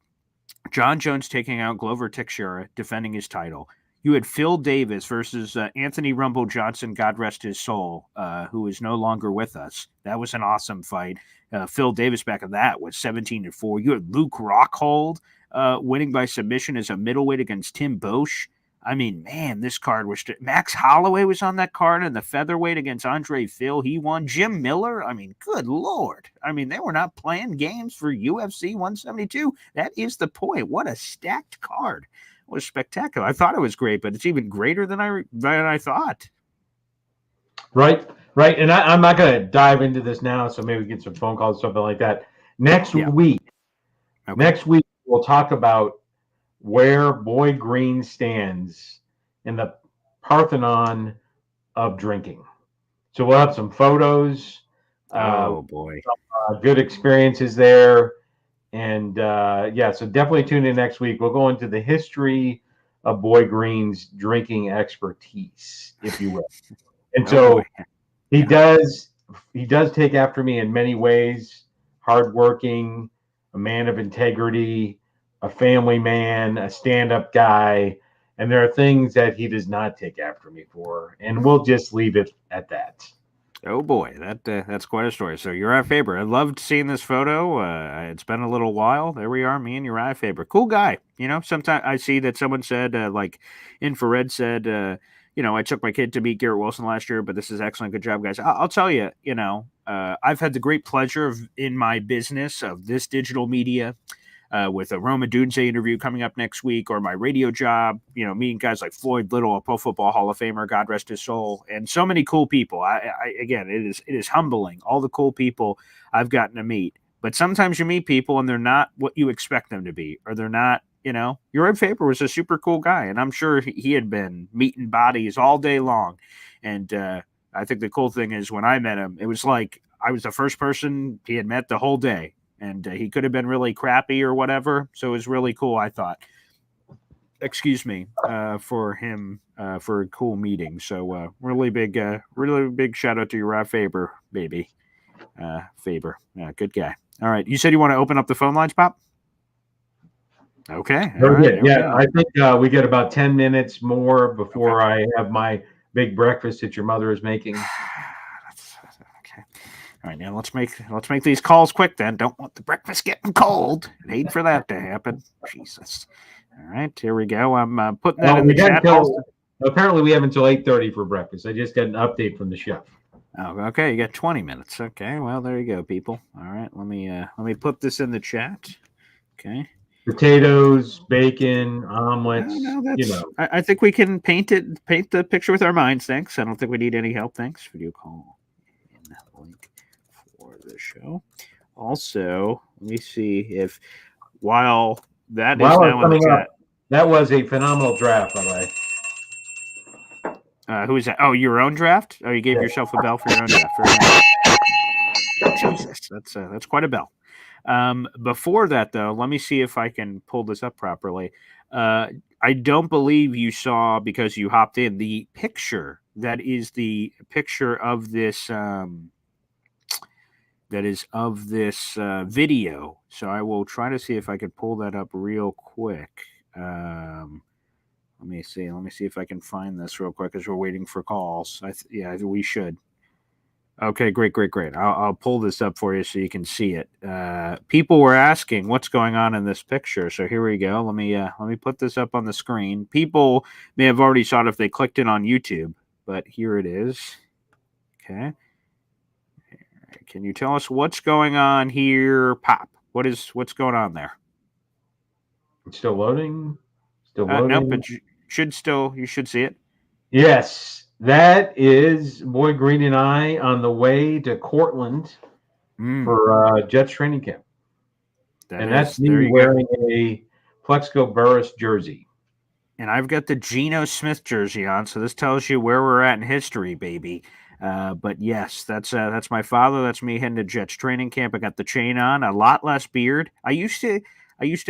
Speaker 1: John Jones taking out Glover Teixeira, defending his title. You had Phil Davis versus Anthony Rumble Johnson, God rest his soul, who is no longer with us. That was an awesome fight. Phil Davis back in that was 17-4. You had Luke Rockhold winning by submission as a middleweight against Tim Bosch. I mean, man, this card was... Max Holloway was on that card in the featherweight against Andre Phil. He won. Jim Miller, I mean, good Lord. I mean, they were not playing games for UFC 172. That is the point. What a stacked card. It was spectacular. I thought it was great, but it's even greater than I thought.
Speaker 7: Right. And I'm not going to dive into this now, so maybe we get some phone calls, something like that. Next week, we'll talk about where Boy Green stands in the Parthenon of drinking. So we'll have some photos.
Speaker 1: Oh, boy.
Speaker 7: Some, good experiences there. And, so definitely tune in next week. We'll go into the history of Boy Green's drinking expertise, if you will. And so he does take after me in many ways. Hardworking, a man of integrity, a family man, a stand-up guy, and there are things that he does not take after me for, and we'll just leave it at that.
Speaker 1: Oh boy, that's quite a story. So Uriah Faber, I loved seeing this photo. It's been a little while. There we are, me and Uriah Faber. Cool guy. Sometimes I see that someone said, like Infrared said, I took my kid to meet Garrett Wilson last year, but this is excellent. Good job, guys. I'll tell you, I've had the great pleasure in my business of this digital media, with a Roma Dunze interview coming up next week, or my radio job, meeting guys like Floyd Little, a Pro Football Hall of Famer, God rest his soul, and so many cool people. Again, it is humbling, all the cool people I've gotten to meet. But sometimes you meet people and they're not what you expect them to be, or they're not, Uriah Faber was a super cool guy, and I'm sure he had been meeting bodies all day long. And I think the cool thing is when I met him, it was like I was the first person he had met the whole day. And he could have been really crappy or whatever. So it was really cool, I thought. Excuse me, for him, for a cool meeting. So really big shout out to Uriah Faber, baby. Faber, good guy. All right, you said you want to open up the phone lines, Pop? Okay.
Speaker 7: Very good.
Speaker 1: Okay.
Speaker 7: Yeah, I think we get about 10 minutes more before I have my big breakfast that your mother is making.
Speaker 1: Okay. All right, now let's make these calls quick. Then don't want the breakfast getting cold. I'd hate for that to happen. Jesus. All right, here we go. I'm putting that in the chat.
Speaker 7: Apparently, we have until 8:30 for breakfast. I just got an update from the chef.
Speaker 1: Oh, okay. You got 20 minutes. Okay. Well, there you go, people. All right. Let me put this in the chat. Okay.
Speaker 7: Potatoes, bacon, omelets.
Speaker 1: I think we can paint the picture with our minds. Thanks. I don't think we need any help. Thanks. Video call in that link for the show. Also, let me see if while that is now in the chat.
Speaker 7: That was a phenomenal draft, by the way.
Speaker 1: Who is that? Oh, your own draft? Oh, you gave yourself a bell for your own draft. Very nice. Jesus, that's quite a bell. Before that, though, let me see if I can pull this up properly. I don't believe you saw, because you hopped in, the picture that is the picture of this video. So I will try to see if I can pull that up real quick. Let me see if I can find this real quick as we're waiting for calls. We should. Okay, great. I'll pull this up for you so you can see it. People were asking what's going on in this picture, so here we go. Let me put this up on the screen. People may have already saw it if they clicked it on YouTube, but here it is. Okay. Can you tell us what's going on here, Pop? What's going on there?
Speaker 7: It's still loading.
Speaker 1: Nope, but you should see it.
Speaker 7: Yes, that is Boy Green and I on the way to Cortland for Jets training camp. That's me wearing a Plexico Burris jersey.
Speaker 1: And I've got the Geno Smith jersey on, so this tells you where we're at in history, baby. But yes, that's my father. That's me heading to Jets training camp. I got the chain on, a lot less beard. I used to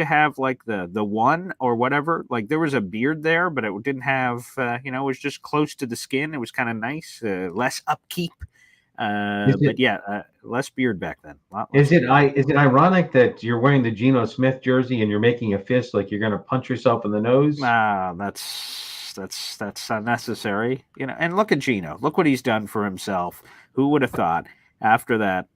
Speaker 1: have like the one or whatever, like there was a beard there, but it didn't have, it was just close to the skin. It was kind of nice, less upkeep. Less beard back then.
Speaker 7: Is it ironic that you're wearing the Geno Smith jersey and you're making a fist like you're going to punch yourself in the nose?
Speaker 1: That's unnecessary, and look at Geno. Look what he's done for himself. Who would have thought after that?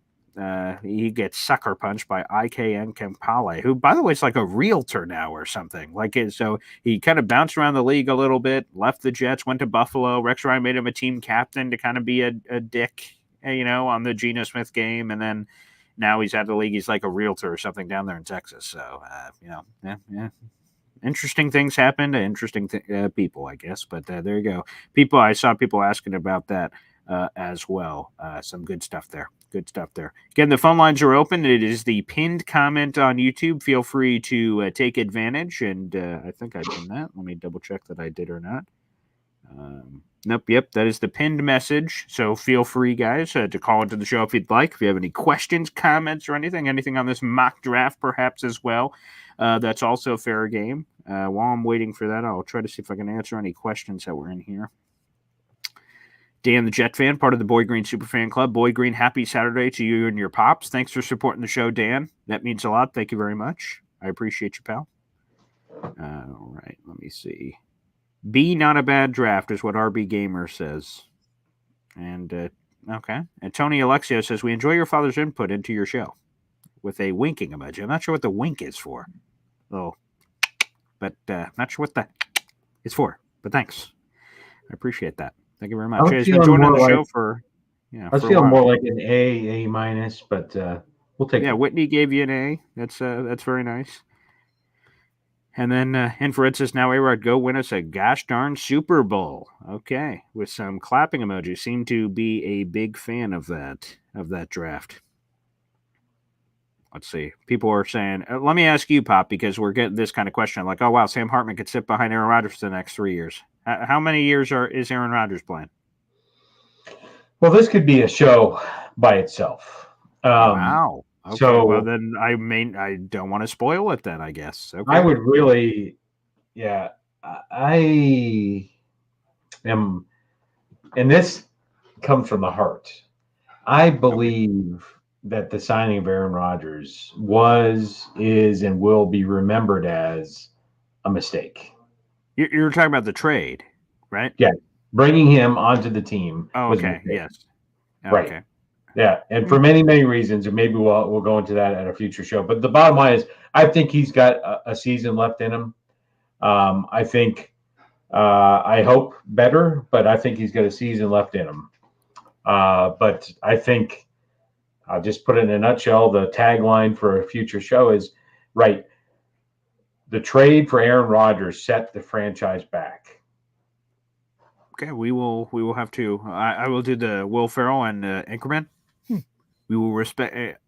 Speaker 1: He gets sucker punched by IKN Kempale, who, by the way, is like a realtor now or something. So he kind of bounced around the league a little bit, left the Jets, went to Buffalo. Rex Ryan made him a team captain to kind of be a dick, on the Geno Smith game. And then now he's out of the league. He's like a realtor or something down there in Texas. So, interesting things happen to interesting people, I guess. But there you go. I saw people asking about that as well. Some good stuff there. Again, the phone lines are open. It is the pinned comment on YouTube. Feel free to take advantage. And I think I've done that. Let me double check that I did or not. Nope. Yep. That is the pinned message. So feel free, guys, to call into the show if you'd like. If you have any questions, comments, or anything on this mock draft, perhaps as well, that's also fair game. While I'm waiting for that, I'll try to see if I can answer any questions that were in here. Dan, the Jet fan, part of the Boy Green Superfan Club. Boy Green, happy Saturday to you and your pops. Thanks for supporting the show, Dan. That means a lot. Thank you very much. I appreciate you, pal. All right, let me see. B, not a bad draft, is what RB Gamer says. And, okay. And Tony Alexio says, we enjoy your father's input into your show. With a winking emoji. I'm not sure what the wink is for. Oh, but not sure what that is for. But thanks. I appreciate that. Thank you very much. He's been joining the show for,
Speaker 7: I was feeling more like an A minus, but we'll take it.
Speaker 1: Yeah, Whitney gave you an A. That's very nice. And then Infrared says, now A-Rod, go win us a gosh darn Super Bowl. Okay, with some clapping emojis. Seem to be a big fan of that draft. Let's see. People are saying, let me ask you, Pop, because we're getting this kind of question. Like, oh, wow, Sam Hartman could sit behind Aaron Rodgers for the next 3 years. How many years is Aaron Rodgers playing?
Speaker 7: Well, this could be a show by itself.
Speaker 1: Wow. Okay.
Speaker 7: So,
Speaker 1: well, then I don't want to spoil it. Then I guess. Okay.
Speaker 7: I would really, yeah. I am, and this comes from the heart. I believe that the signing of Aaron Rodgers is, and will be remembered as a mistake.
Speaker 1: You're talking about the trade, right?
Speaker 7: Yeah, bringing him onto the team.
Speaker 1: Oh,
Speaker 7: was a
Speaker 1: okay.
Speaker 7: mistake.
Speaker 1: Yes.
Speaker 7: Right.
Speaker 1: Okay.
Speaker 7: Yeah, and for many reasons, and maybe we'll go into that at a future show. But the bottom line is, I think he's got a season left in him. I think, I hope better, but I think he's got a season left in him. But I think, I'll just put it in a nutshell. The tagline for a future show is, right, the trade for Aaron Rodgers set the franchise back.
Speaker 1: Okay, we will have to. I will do the Will Ferrell and Anchorman. We will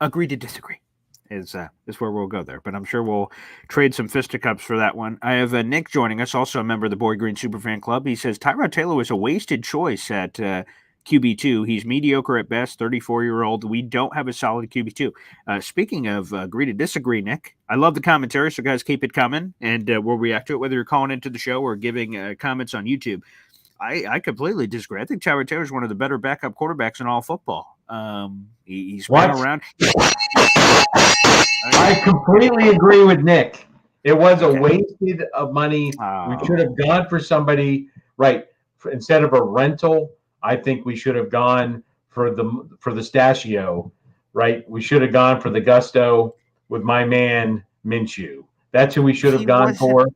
Speaker 1: agree to disagree. Is where we'll go there, but I'm sure we'll trade some fisticuffs for that one. I have Nick joining us, also a member of the Boy Green Superfan Club. He says Tyrod Taylor was a wasted choice at QB2. He's mediocre at best, 34-year-old. We don't have a solid QB2. Speaking of agree to disagree, Nick, I love the commentary, so guys, keep it coming, and we'll react to it, whether you're calling into the show or giving comments on YouTube. I completely disagree. I think Tyrod Taylor is one of the better backup quarterbacks in all football. He's been around.
Speaker 7: I completely agree with Nick. It was a wasted of money. We should have gone for somebody, right? Instead of a rental, I think we should have gone for the Stachio, right? We should have gone for the gusto with my man Minshew. That's who we should have gone for.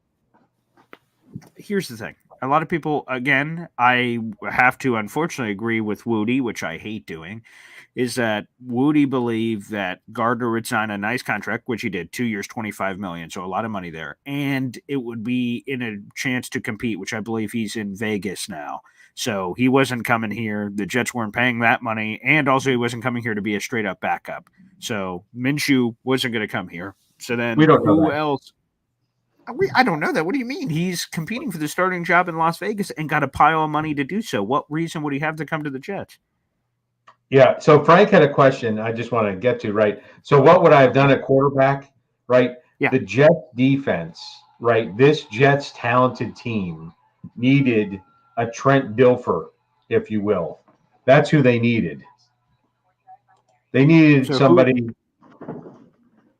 Speaker 1: Here's the thing. A lot of people, again, I have to unfortunately agree with Woody, which I hate doing, is that Woody believed that Gardner would sign a nice contract, which he did, 2 years, $25 million, so a lot of money there, and it would be in a chance to compete, which I believe he's in Vegas now. So he wasn't coming here. The Jets weren't paying that money, and also he wasn't coming here to be a straight-up backup. So Minshew wasn't going to come here. So then who else? I don't know that. What do you mean? He's competing for the starting job in Las Vegas and got a pile of money to do so. What reason would he have to come to the Jets?
Speaker 7: Yeah. So Frank had a question I just want to get to, right? So what would I have done at quarterback, right?
Speaker 1: Yeah.
Speaker 7: The Jets defense, right? This Jets talented team needed a Trent Dilfer, if you will. That's who they needed. They needed somebody.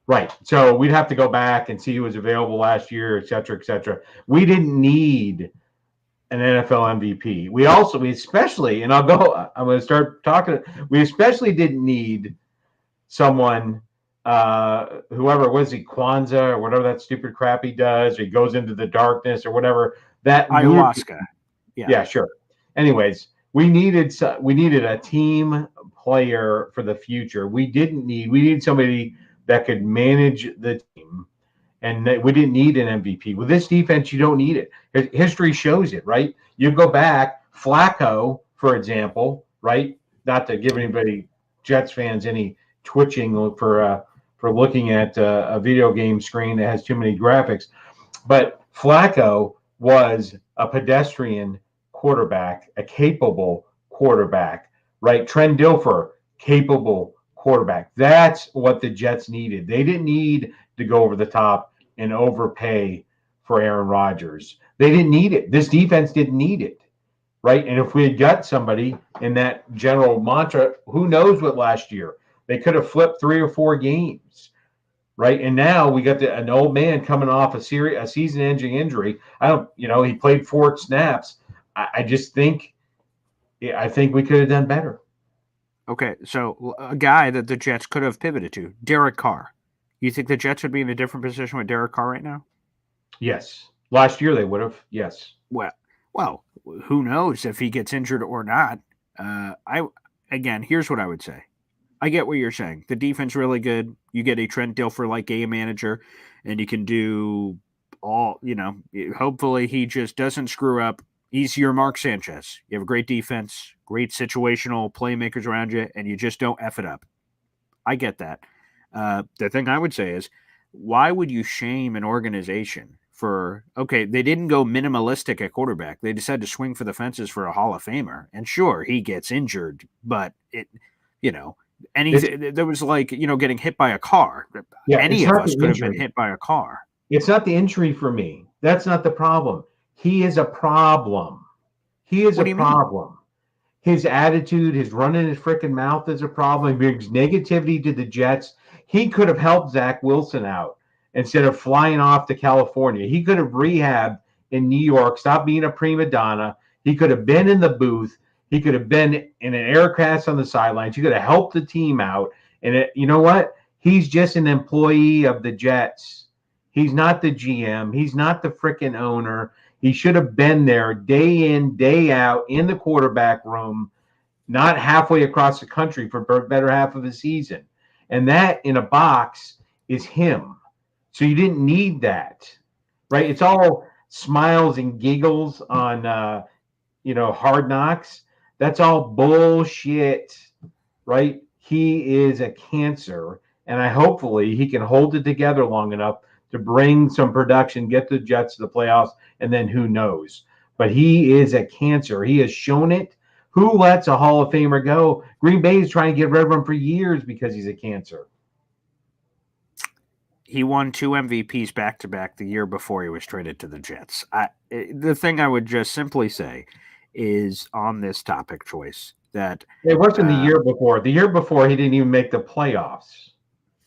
Speaker 7: Right. So we'd have to go back and see who was available last year, et cetera, et cetera. We didn't need an NFL MVP. We especially, and I'm going to start talking, we especially didn't need someone, whoever was he, Kwanzaa or whatever that stupid crap he does, or he goes into the darkness or whatever. That
Speaker 1: ayahuasca.
Speaker 7: Yeah, sure. Anyways, we needed a team player for the future. We needed somebody that could manage the team, and we didn't need an MVP. With this defense, you don't need it. History shows it, right? You go back, Flacco, for example, right? Not to give anybody, Jets fans, any twitching for looking at a video game screen that has too many graphics, but Flacco was a pedestrian quarterback, a capable quarterback, right? Trent Dilfer, capable quarterback. That's what the Jets needed. They didn't need to go over the top and overpay for Aaron Rodgers. They didn't need it. This defense didn't need it, right? And if we had got somebody in that general mantra, who knows what last year? They could have flipped 3 or 4 games, right? And now we got an old man coming off a season-ending injury. He played 4 snaps. I think we could have done better.
Speaker 1: Okay, so a guy that the Jets could have pivoted to, Derek Carr. You think the Jets would be in a different position with Derek Carr right now?
Speaker 7: Yes. Last year they would have. Yes.
Speaker 1: Well, who knows if he gets injured or not? Here's what I would say. I get what you're saying. The defense really good. You get a Trent Dilfer like game manager, and you can do hopefully he just doesn't screw up. He's your Mark Sanchez. You have a great defense, great situational playmakers around you, and you just don't F it up. I get that. The thing I would say is, why would you shame an organization for, okay, they didn't go minimalistic at quarterback. They decided to swing for the fences for a Hall of Famer. And sure, he gets injured, but there was getting hit by a car.
Speaker 7: Yeah,
Speaker 1: Any of us could have been hit by a car.
Speaker 7: It's not the injury for me. That's not the problem. He is a problem. He is a problem. His attitude, his running his freaking mouth is a problem. He brings negativity to the Jets. He could have helped Zach Wilson out instead of flying off to California. He could have rehabbed in New York, stopped being a prima donna. He could have been in the booth. He could have been in an aircraft on the sidelines. He could have helped the team out. And you know what? He's just an employee of the Jets. He's not the GM. He's not the freaking owner. He should have been there day in, day out in the quarterback room, not halfway across the country for the better half of the season. And that in a box is him. So you didn't need that, right? It's all smiles and giggles on, Hard Knocks. That's all bullshit, right? He is a cancer, and hopefully he can hold it together long enough to bring some production, get the Jets to the playoffs, and then who knows. But he is a cancer. He has shown it. Who lets a Hall of Famer go? Green Bay is trying to get rid of him for years because he's a cancer.
Speaker 1: He won 2 MVPs back-to-back the year before he was traded to the Jets. The thing I would just simply say is on this topic choice that
Speaker 7: it wasn't the year before. The year before, he didn't even make the playoffs.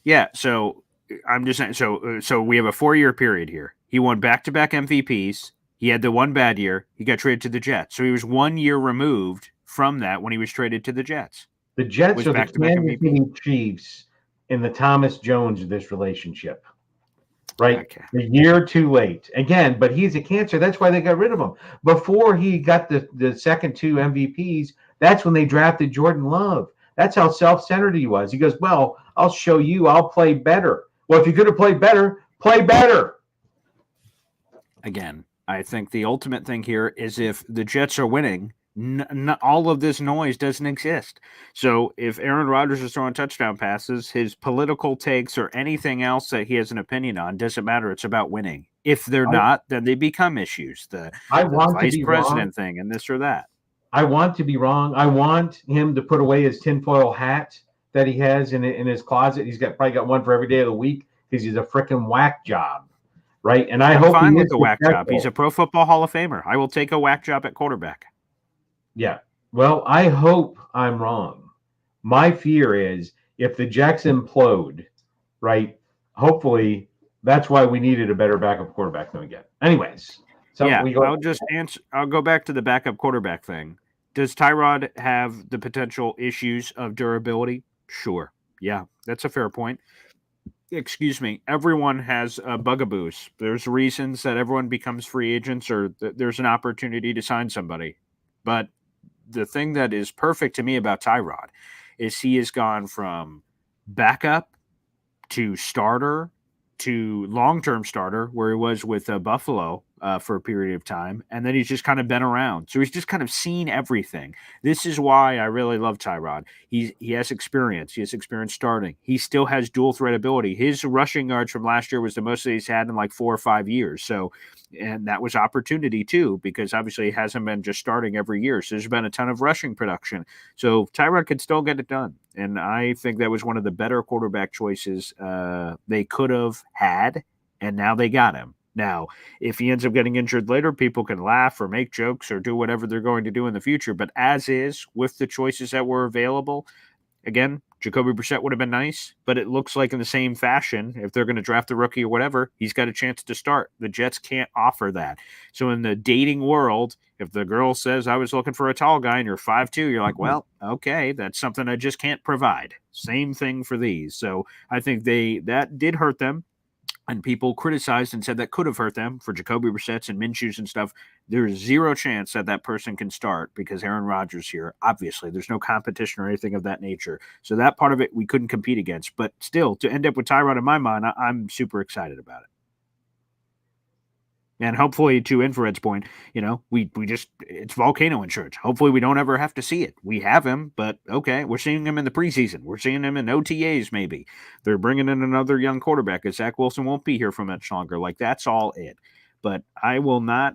Speaker 1: Yeah, so I'm just saying. So we have a 4-year period here. He won back-to-back MVPs. He had the one bad year. He got traded to the Jets. So he was 1 year removed from that when he was traded to the Jets.
Speaker 7: The Jets are the Kansas City Chiefs in the Thomas Jones of this relationship, right?
Speaker 1: Okay.
Speaker 7: A year too late. Again, but he's a cancer. That's why they got rid of him. Before he got the second 2 MVPs, that's when they drafted Jordan Love. That's how self-centered he was. He goes, well, I'll show you. I'll play better. Well, if you're going to play better, play better.
Speaker 1: Again, I think the ultimate thing here is if the Jets are winning, all of this noise doesn't exist. So if Aaron Rodgers is throwing touchdown passes, his political takes or anything else that he has an opinion on doesn't matter. It's about winning. If they're not, then they become issues. The vice president thing and this or that.
Speaker 7: I want to be wrong. I want him to put away his tinfoil hat that he has in his closet. He's probably got one for every day of the week because he's a freaking whack job, right? And I'm
Speaker 1: fine with the whack job. He's a Pro Football Hall of Famer. I will take a whack job at quarterback.
Speaker 7: Yeah. Well, I hope I'm wrong. My fear is if the Jets implode, right? Hopefully, that's why we needed a better backup quarterback than we get. Anyways,
Speaker 1: I'll go back to the backup quarterback thing. Does Tyrod have the potential issues of durability? Sure. Yeah, that's a fair point. Excuse me. Everyone has bugaboos. There's reasons that everyone becomes free agents or there's an opportunity to sign somebody. But the thing that is perfect to me about Tyrod is he has gone from backup to starter to long-term starter, where he was with Buffalo for a period of time, and then he's just kind of been around. So he's just kind of seen everything. This is why I really love Tyrod. He has experience. He has experience starting. He still has dual threat ability. His rushing yards from last year was the most that he's had in like 4 or 5 years. So, and that was opportunity too, because obviously he hasn't been just starting every year. So there's been a ton of rushing production. So Tyrod could still get it done. And I think that was one of the better quarterback choices they could have had, and now they got him. Now, if he ends up getting injured later, people can laugh or make jokes or do whatever they're going to do in the future. But as is, with the choices that were available, again, Jacoby Brissett would have been nice, but it looks like in the same fashion, if they're going to draft a rookie or whatever, he's got a chance to start. The Jets can't offer that. So in the dating world, if the girl says, I was looking for a tall guy and you're 5'2", you're like, well, okay, that's something I just can't provide. Same thing for these. So I think that did hurt them. And people criticized and said that could have hurt them for Jacoby Brissett's and Minshew's and stuff. There's zero chance that person can start because Aaron Rodgers here. Obviously, there's no competition or anything of that nature. So that part of it we couldn't compete against. But still, to end up with Tyrod in my mind, I'm super excited about it. And hopefully, to Infrared's point, we just it's volcano insurance. Hopefully, we don't ever have to see it. We have him, but okay, we're seeing him in the preseason. We're seeing him in OTAs. Maybe they're bringing in another young quarterback, because Zach Wilson won't be here for much longer. Like, that's all it. But I will not,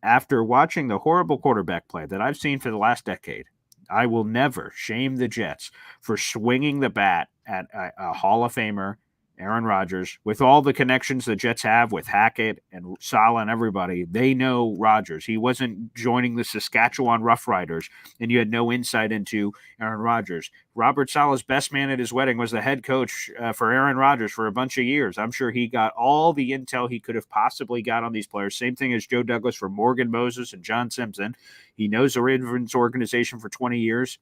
Speaker 1: after watching the horrible quarterback play that I've seen for the last decade, I will never shame the Jets for swinging the bat at a Hall of Famer, Aaron Rodgers, with all the connections the Jets have with Hackett and Saleh and everybody. They know Rodgers. He wasn't joining the Saskatchewan Roughriders, and you had no insight into Aaron Rodgers. Robert Saleh's best man at his wedding was the head coach for Aaron Rodgers for a bunch of years. I'm sure he got all the intel he could have possibly got on these players. Same thing as Joe Douglas for Morgan Moses and John Simpson. He knows the Ravens organization for 20 years,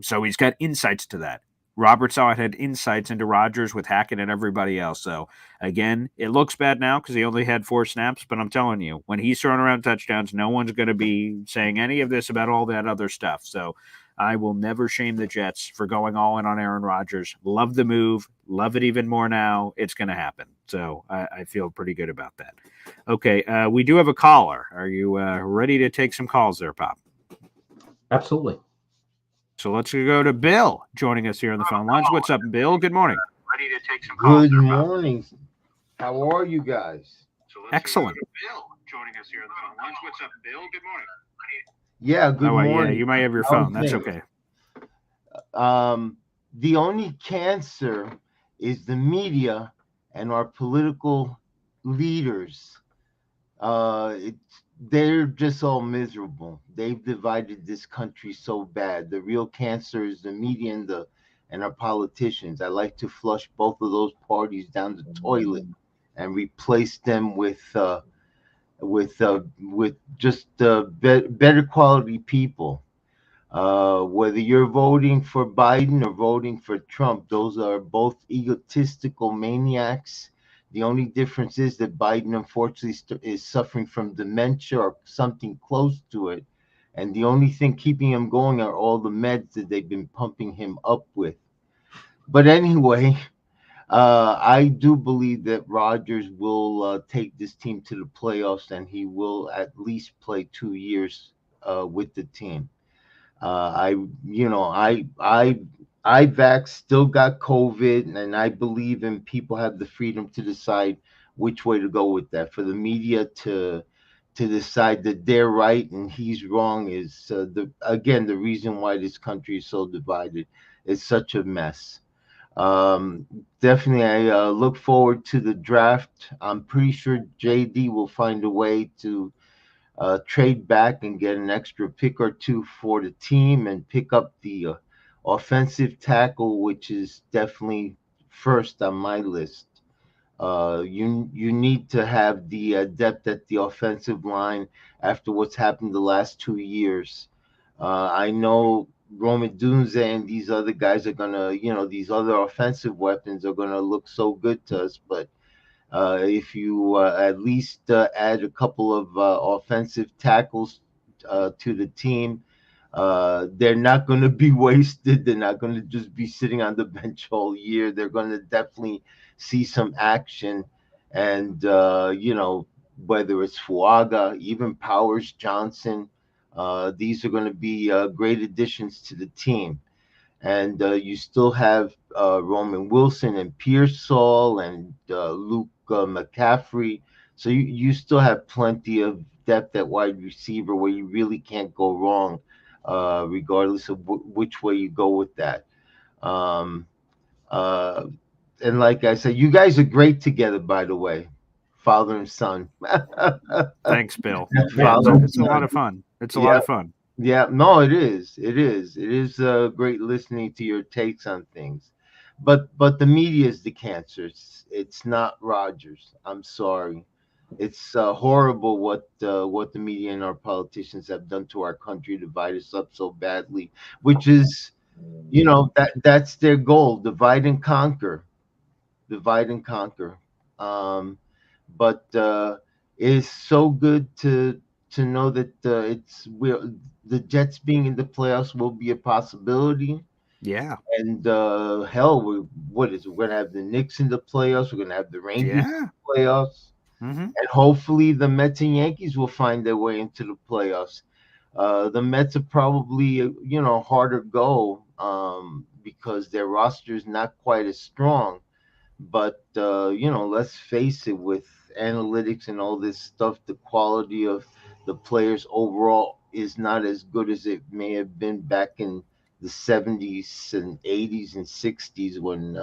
Speaker 1: so he's got insights to that. Robert Saleh had insights into Rodgers with Hackett and everybody else. So, again, it looks bad now because he only had 4 snaps, but I'm telling you, when he's throwing around touchdowns, no one's going to be saying any of this about all that other stuff. So, I will never shame the Jets for going all in on Aaron Rodgers. Love the move. Love it even more now. It's going to happen. So, I feel pretty good about that. Okay, we do have a caller. Are you ready to take some calls there, Pop?
Speaker 7: Absolutely.
Speaker 1: So let's go to Bill joining us here on the phone lines. What's up, Bill? Good morning.
Speaker 3: Ready to take some calls.
Speaker 8: Good morning. How are you guys?
Speaker 1: Excellent.
Speaker 3: Bill joining us here on the phone lines. What's up, Bill? Good morning.
Speaker 8: Yeah, good morning.
Speaker 1: Yeah, you might have your phone. That's okay.
Speaker 8: The only cancer is the media and our political leaders. They're just all miserable. They've divided this country so bad. The real cancer is the media and our politicians. I like to flush both of those parties down the toilet and replace them with just better quality people. Whether you're voting for Biden or voting for Trump, those are both egotistical maniacs. The only difference is that Biden, unfortunately, is suffering from dementia or something close to it. And the only thing keeping him going are all the meds that they've been pumping him up with. But anyway, I do believe that Rodgers will take this team to the playoffs, and he will at least play 2 years with the team. IVAC still got COVID, and I believe in people have the freedom to decide which way to go with that. For the media to decide that they're right and he's wrong is the reason why this country is so divided. It's such a mess. Definitely, I look forward to the draft. I'm pretty sure JD will find a way to trade back and get an extra pick or two for the team and pick up the offensive tackle, which is definitely first on my list. You need to have the depth at the offensive line after what's happened the last 2 years. I know Roman Dunze and these other guys are gonna, these other offensive weapons are gonna look so good to us, but if you at least add a couple of offensive tackles to the team, they're not going to be wasted. They're not going to just be sitting on the bench all year. They're going to definitely see some action. And, whether it's Fuaga, even Powers Johnson, these are going to be great additions to the team. And you still have Roman Wilson and Pearsall and Luke McCaffrey. So you still have plenty of depth at wide receiver where you really can't go wrong, regardless of which way you go with that. And like I said, you guys are great together, by the way, father and son.
Speaker 1: Thanks, Bill.
Speaker 8: It's
Speaker 1: a lot of fun. It's a lot of fun.
Speaker 8: Yeah, no, it is. It is great listening to your takes on things. But the media is the cancer. It's not Rodgers. I'm sorry. It's horrible what the media and our politicians have done to our country, divide us up so badly, which is, that's their goal, divide and conquer. Divide and conquer. But it's so good to know that the Jets being in the playoffs will be a possibility.
Speaker 1: Yeah.
Speaker 8: And hell, what is it? We're gonna have the Knicks in the playoffs. We're gonna have the Rangers in the playoffs.
Speaker 1: Mm-hmm.
Speaker 8: And hopefully the Mets and Yankees will find their way into the playoffs. The Mets are probably harder go because their roster is not quite as strong. But let's face it, with analytics and all this stuff, the quality of the players overall is not as good as it may have been back in the 70s and 80s and 60s when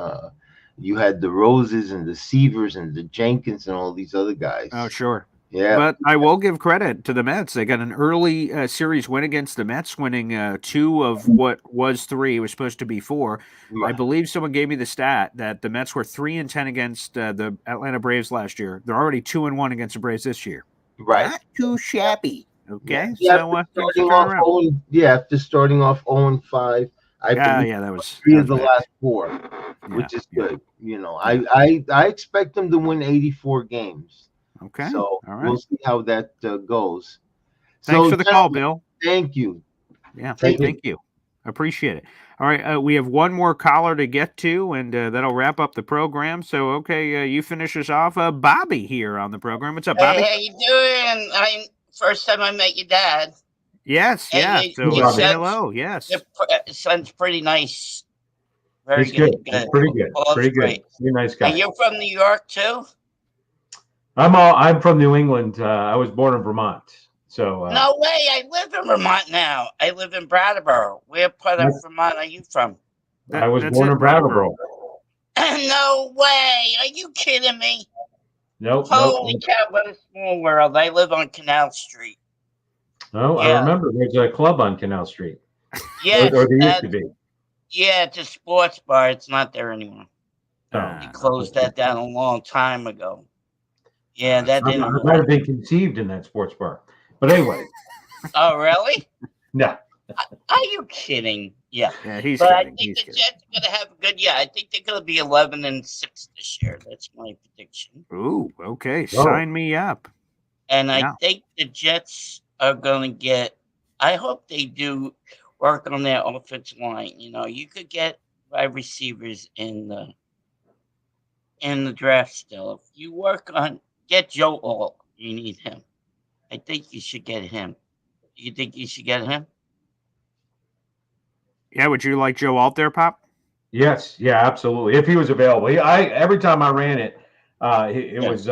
Speaker 8: you had the Roses and the Seavers and the Jenkins and all these other guys.
Speaker 1: Oh, sure.
Speaker 8: Yeah.
Speaker 1: But I will give credit to the Mets. They got an early series win against the Mets, winning 2 of what was 3. It was supposed to be 4. I believe someone gave me the stat that the Mets were 3-10 against the Atlanta Braves last year. They're already 2-1 against the Braves this year.
Speaker 8: Right.
Speaker 1: Not too shabby. Okay,
Speaker 8: Yeah,
Speaker 1: so
Speaker 8: after
Speaker 1: things
Speaker 8: starting
Speaker 1: are
Speaker 8: off
Speaker 1: turning around.
Speaker 8: after starting off 0-5, I believe
Speaker 1: Yeah, that was
Speaker 8: 3 of the
Speaker 1: bad.
Speaker 8: last 4,
Speaker 1: Yeah,
Speaker 8: which is
Speaker 1: yeah.
Speaker 8: good. I expect them to win 84 games.
Speaker 1: Okay,
Speaker 8: So
Speaker 1: all right.
Speaker 8: we'll see how that goes.
Speaker 1: Thanks
Speaker 8: So,
Speaker 1: for the call, Bill.
Speaker 8: Thank you.
Speaker 1: Yeah,
Speaker 8: Thank
Speaker 1: thank you. Appreciate it. All right, we have one more caller to get to, and that'll wrap up the program. So, okay, you finish us off. Bobby here on the program. What's up, Bobby?
Speaker 9: Hey, how you doing? First time I met your dad.
Speaker 1: Yes,
Speaker 9: And
Speaker 1: yeah. So
Speaker 9: your
Speaker 1: say hello. Yes.
Speaker 9: son's pretty nice. Very
Speaker 7: He's good. He's pretty good.
Speaker 9: Paul's
Speaker 7: Pretty good.
Speaker 9: great.
Speaker 7: You're a nice guy.
Speaker 9: And you're from New York too?
Speaker 7: I'm from New England. I was born in Vermont. So
Speaker 9: No way. I live in Vermont now. I live in Brattleboro. Where part of Vermont are you from?
Speaker 7: I was born in Brattleboro.
Speaker 9: No way. Are you kidding me?
Speaker 7: Nope.
Speaker 9: Holy cow, what a small world. I live on Canal Street.
Speaker 7: No,
Speaker 9: Yeah.
Speaker 7: I remember there's a club on Canal Street.
Speaker 9: Yes.
Speaker 7: Or there used to be.
Speaker 9: Yeah, it's a sports bar. It's not there anymore.
Speaker 7: Oh.
Speaker 9: They closed that down a long time ago. Yeah, that
Speaker 7: I
Speaker 9: didn't
Speaker 7: might have been conceived in that sports bar. But anyway.
Speaker 9: Oh, really?
Speaker 7: No.
Speaker 9: Are you kidding? Yeah.
Speaker 1: Yeah, he's
Speaker 9: But
Speaker 1: kidding.
Speaker 9: I think
Speaker 1: He's
Speaker 9: the
Speaker 1: kidding.
Speaker 9: Jets are going to have a good year. I think they're going to be 11-6 this year. That's my prediction.
Speaker 1: Ooh, okay. Sign me up.
Speaker 9: And I think the Jets are going to get. I hope they do work on their offensive line. You could get wide receivers in the draft still. If you get Joe Alt, you need him. I think you should get him. You think you should get him?
Speaker 1: Yeah, would you like Joe Alt there, Pop?
Speaker 7: Yes, yeah, absolutely. If he was available, every time I ran it, it was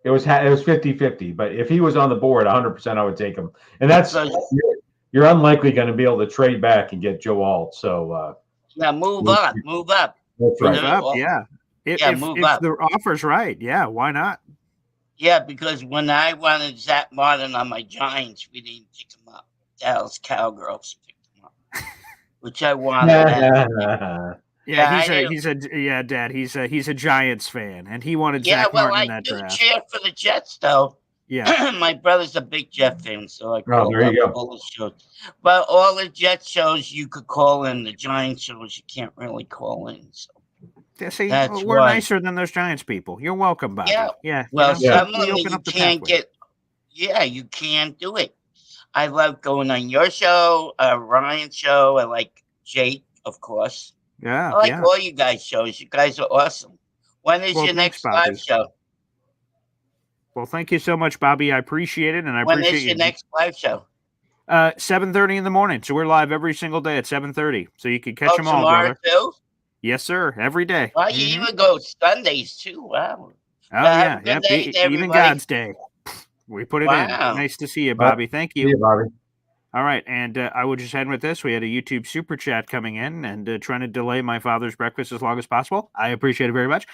Speaker 7: 50-50. But if he was on the board, 100%, I would take him. And that's you're unlikely going to be able to trade back and get Joe Alt. So
Speaker 9: move up.
Speaker 7: That's right.
Speaker 1: Move up, yeah. If the offer's right, yeah, why not?
Speaker 9: Yeah, because when I wanted Zach Martin on my Giants, we didn't pick him up. Dallas Cowgirls picked him up, which I wanted.
Speaker 1: Dad. He's a Giants fan, and he wanted Zach Martin in that draft.
Speaker 9: Cheer for the Jets, though.
Speaker 1: Yeah,
Speaker 9: my brother's a big Jet fan, so I call
Speaker 7: there you go.
Speaker 9: all the shows. But all the Jet shows you could call in. The Giants shows you can't really call in. So.
Speaker 1: See, we're nicer than those Giants people. You're welcome, Bobby. Yeah.
Speaker 9: Well, some of them you can't get. Yeah, you can't do it. I love going on your show, Ryan's show. I like Jake, of course.
Speaker 1: Yeah.
Speaker 9: I like all you guys' shows. You guys are awesome. When is your next live show?
Speaker 1: Well, thank you so much, Bobby. I appreciate it, and I appreciate you.
Speaker 9: When is your next live show?
Speaker 1: 7:30 in the morning. So we're live every single day at 7:30. So you can catch them all, brother.
Speaker 9: Too?
Speaker 1: Yes, sir. Every day.
Speaker 9: Well, you even go Sundays too. Wow.
Speaker 1: Oh, yeah. Even God's Day. We put it in. Nice to see you, Bobby. Thank you.
Speaker 7: See you, Bobby.
Speaker 1: All right. And I will just end with this. We had a YouTube super chat coming in and trying to delay my father's breakfast as long as possible. I appreciate it very much.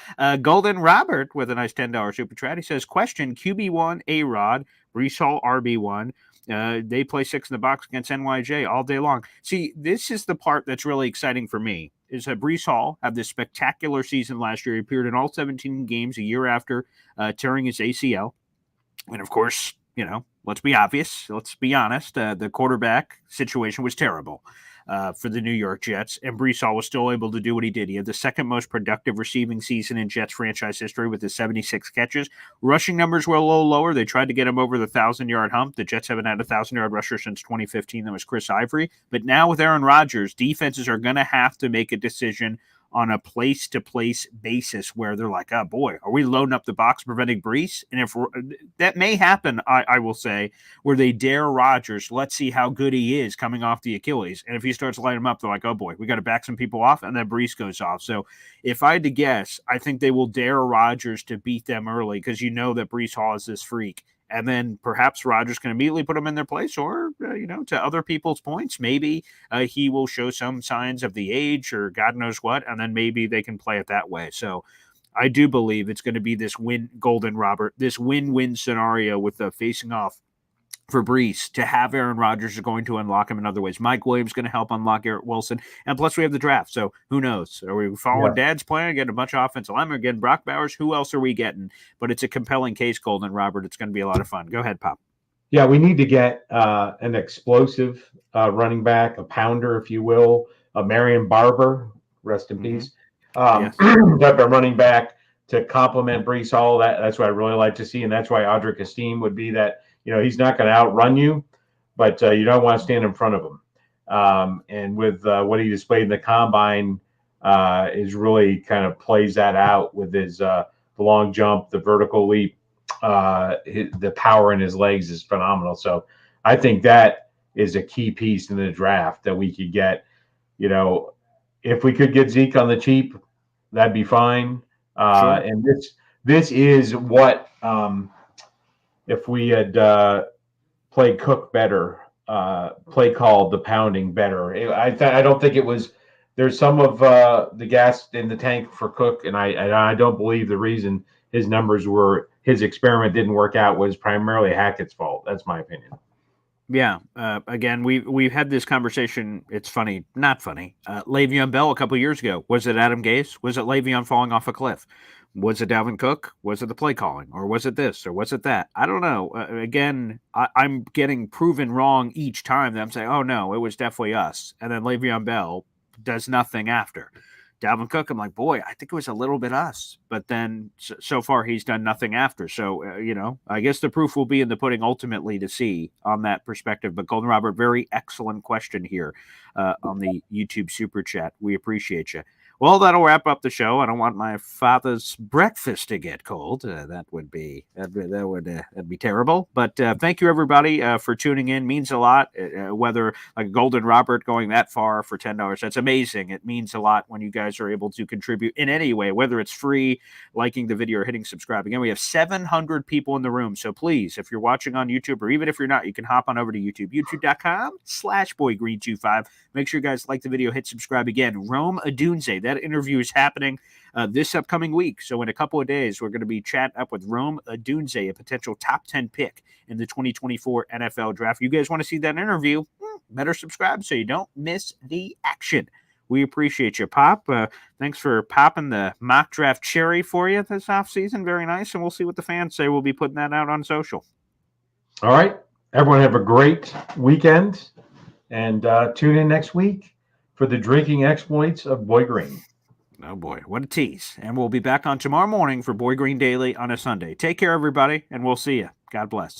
Speaker 1: Golden Robert with a nice $10 super chat. He says, question, QB1, A-Rod, Breece Hall, RB1. They play 6 in the box against NYJ all day long. See, this is the part that's really exciting for me, is that Breece Hall had this spectacular season last year. He appeared in all 17 games a year after tearing his ACL. And, of course, let's be obvious. Let's be honest. The quarterback situation was terrible for the New York Jets, and Breece Hall was still able to do what he did. He had the second most productive receiving season in Jets franchise history with his 76 catches. Rushing numbers were a little lower. They tried to get him over the 1,000-yard hump. The Jets haven't had a 1,000-yard rusher since 2015. That was Chris Ivory. But now with Aaron Rodgers, defenses are going to have to make a decision on a place-to-place basis where they're like, oh boy, are we loading up the box preventing Brees? And if that may happen, I will say, where they dare Rodgers, let's see how good he is coming off the Achilles. And if he starts lighting them up, they're like, oh boy, we got to back some people off, and then Brees goes off. So if I had to guess, I think they will dare Rodgers to beat them early because you know that Brees Hall is this freak. And then perhaps Rodgers can immediately put him in their place, or, to other people's points, maybe he will show some signs of the age or God knows what, and then maybe they can play it that way. So I do believe it's going to be this win-win scenario with the facing off for Brees. To have Aaron Rodgers is going to unlock him in other ways. Mike Williams is going to help unlock Garrett Wilson. And plus we have the draft. So who knows? Are we following Dad's plan, getting a bunch of offensive linemen, getting Brock Bowers? Who else are we getting? But it's a compelling case, Golden Robert. It's going to be a lot of fun. Go ahead, Pop.
Speaker 7: Yeah, we need to get an explosive running back, a pounder, if you will, a Marion Barber, rest in peace, type of running back to complement Brees Hall. That's what I really like to see, and that's why Audric Estime would be that. He's not going to outrun you, but you don't want to stand in front of him. And with what he displayed in the combine, is really kind of plays that out with his the long jump, the vertical leap, the power in his legs is phenomenal. So I think that is a key piece in the draft that we could get. If we could get Zeke on the cheap, that'd be fine.
Speaker 1: Sure.
Speaker 7: And this is what. If we had played Cook better, play called the pounding better, I don't think it was. There's some of the gas in the tank for Cook, and I don't believe the reason his experiment didn't work out was primarily Hackett's fault. That's my opinion.
Speaker 1: Yeah. Again, we've had this conversation. It's funny, not funny. Le'Veon Bell a couple years ago. Was it Adam Gase? Was it Le'Veon falling off a cliff? Was it Dalvin Cook? Was it the play calling? Or was it this? Or was it that? I don't know. Again, I'm getting proven wrong each time that I'm saying, oh, no, it was definitely us. And then Le'Veon Bell does nothing after. Dalvin Cook, I'm like, boy, I think it was a little bit us. But then so far he's done nothing after. So, I guess the proof will be in the pudding ultimately to see on that perspective. But Golden Robert, very excellent question here on the YouTube Super Chat. We appreciate you. Well, that'll wrap up the show. I don't want my father's breakfast to get cold. That would be terrible. But thank you, everybody, for tuning in. Means a lot. Whether like Golden Robert going that far for $10, that's amazing. It means a lot when you guys are able to contribute in any way, whether it's free, liking the video, or hitting subscribe. Again, we have 700 people in the room. So please, if you're watching on YouTube, or even if you're not, you can hop on over to YouTube, youtube.com/boygreen25. Make sure you guys like the video, hit subscribe. Again, Rome Odunze. That interview is happening this upcoming week. So in a couple of days, we're going to be chatting up with Rome Odunze, a potential top 10 pick in the 2024 NFL draft. If you guys want to see that interview, better subscribe so you don't miss the action. We appreciate you, Pop. Thanks for popping the mock draft cherry for you this offseason. Very nice. And we'll see what the fans say. We'll be putting that out on social.
Speaker 7: All right. Everyone have a great weekend. And tune in next week for the drinking exploits of Boy Green.
Speaker 1: Oh, boy. What a tease. And we'll be back on tomorrow morning for Boy Green Daily on a Sunday. Take care, everybody, and we'll see you. God bless.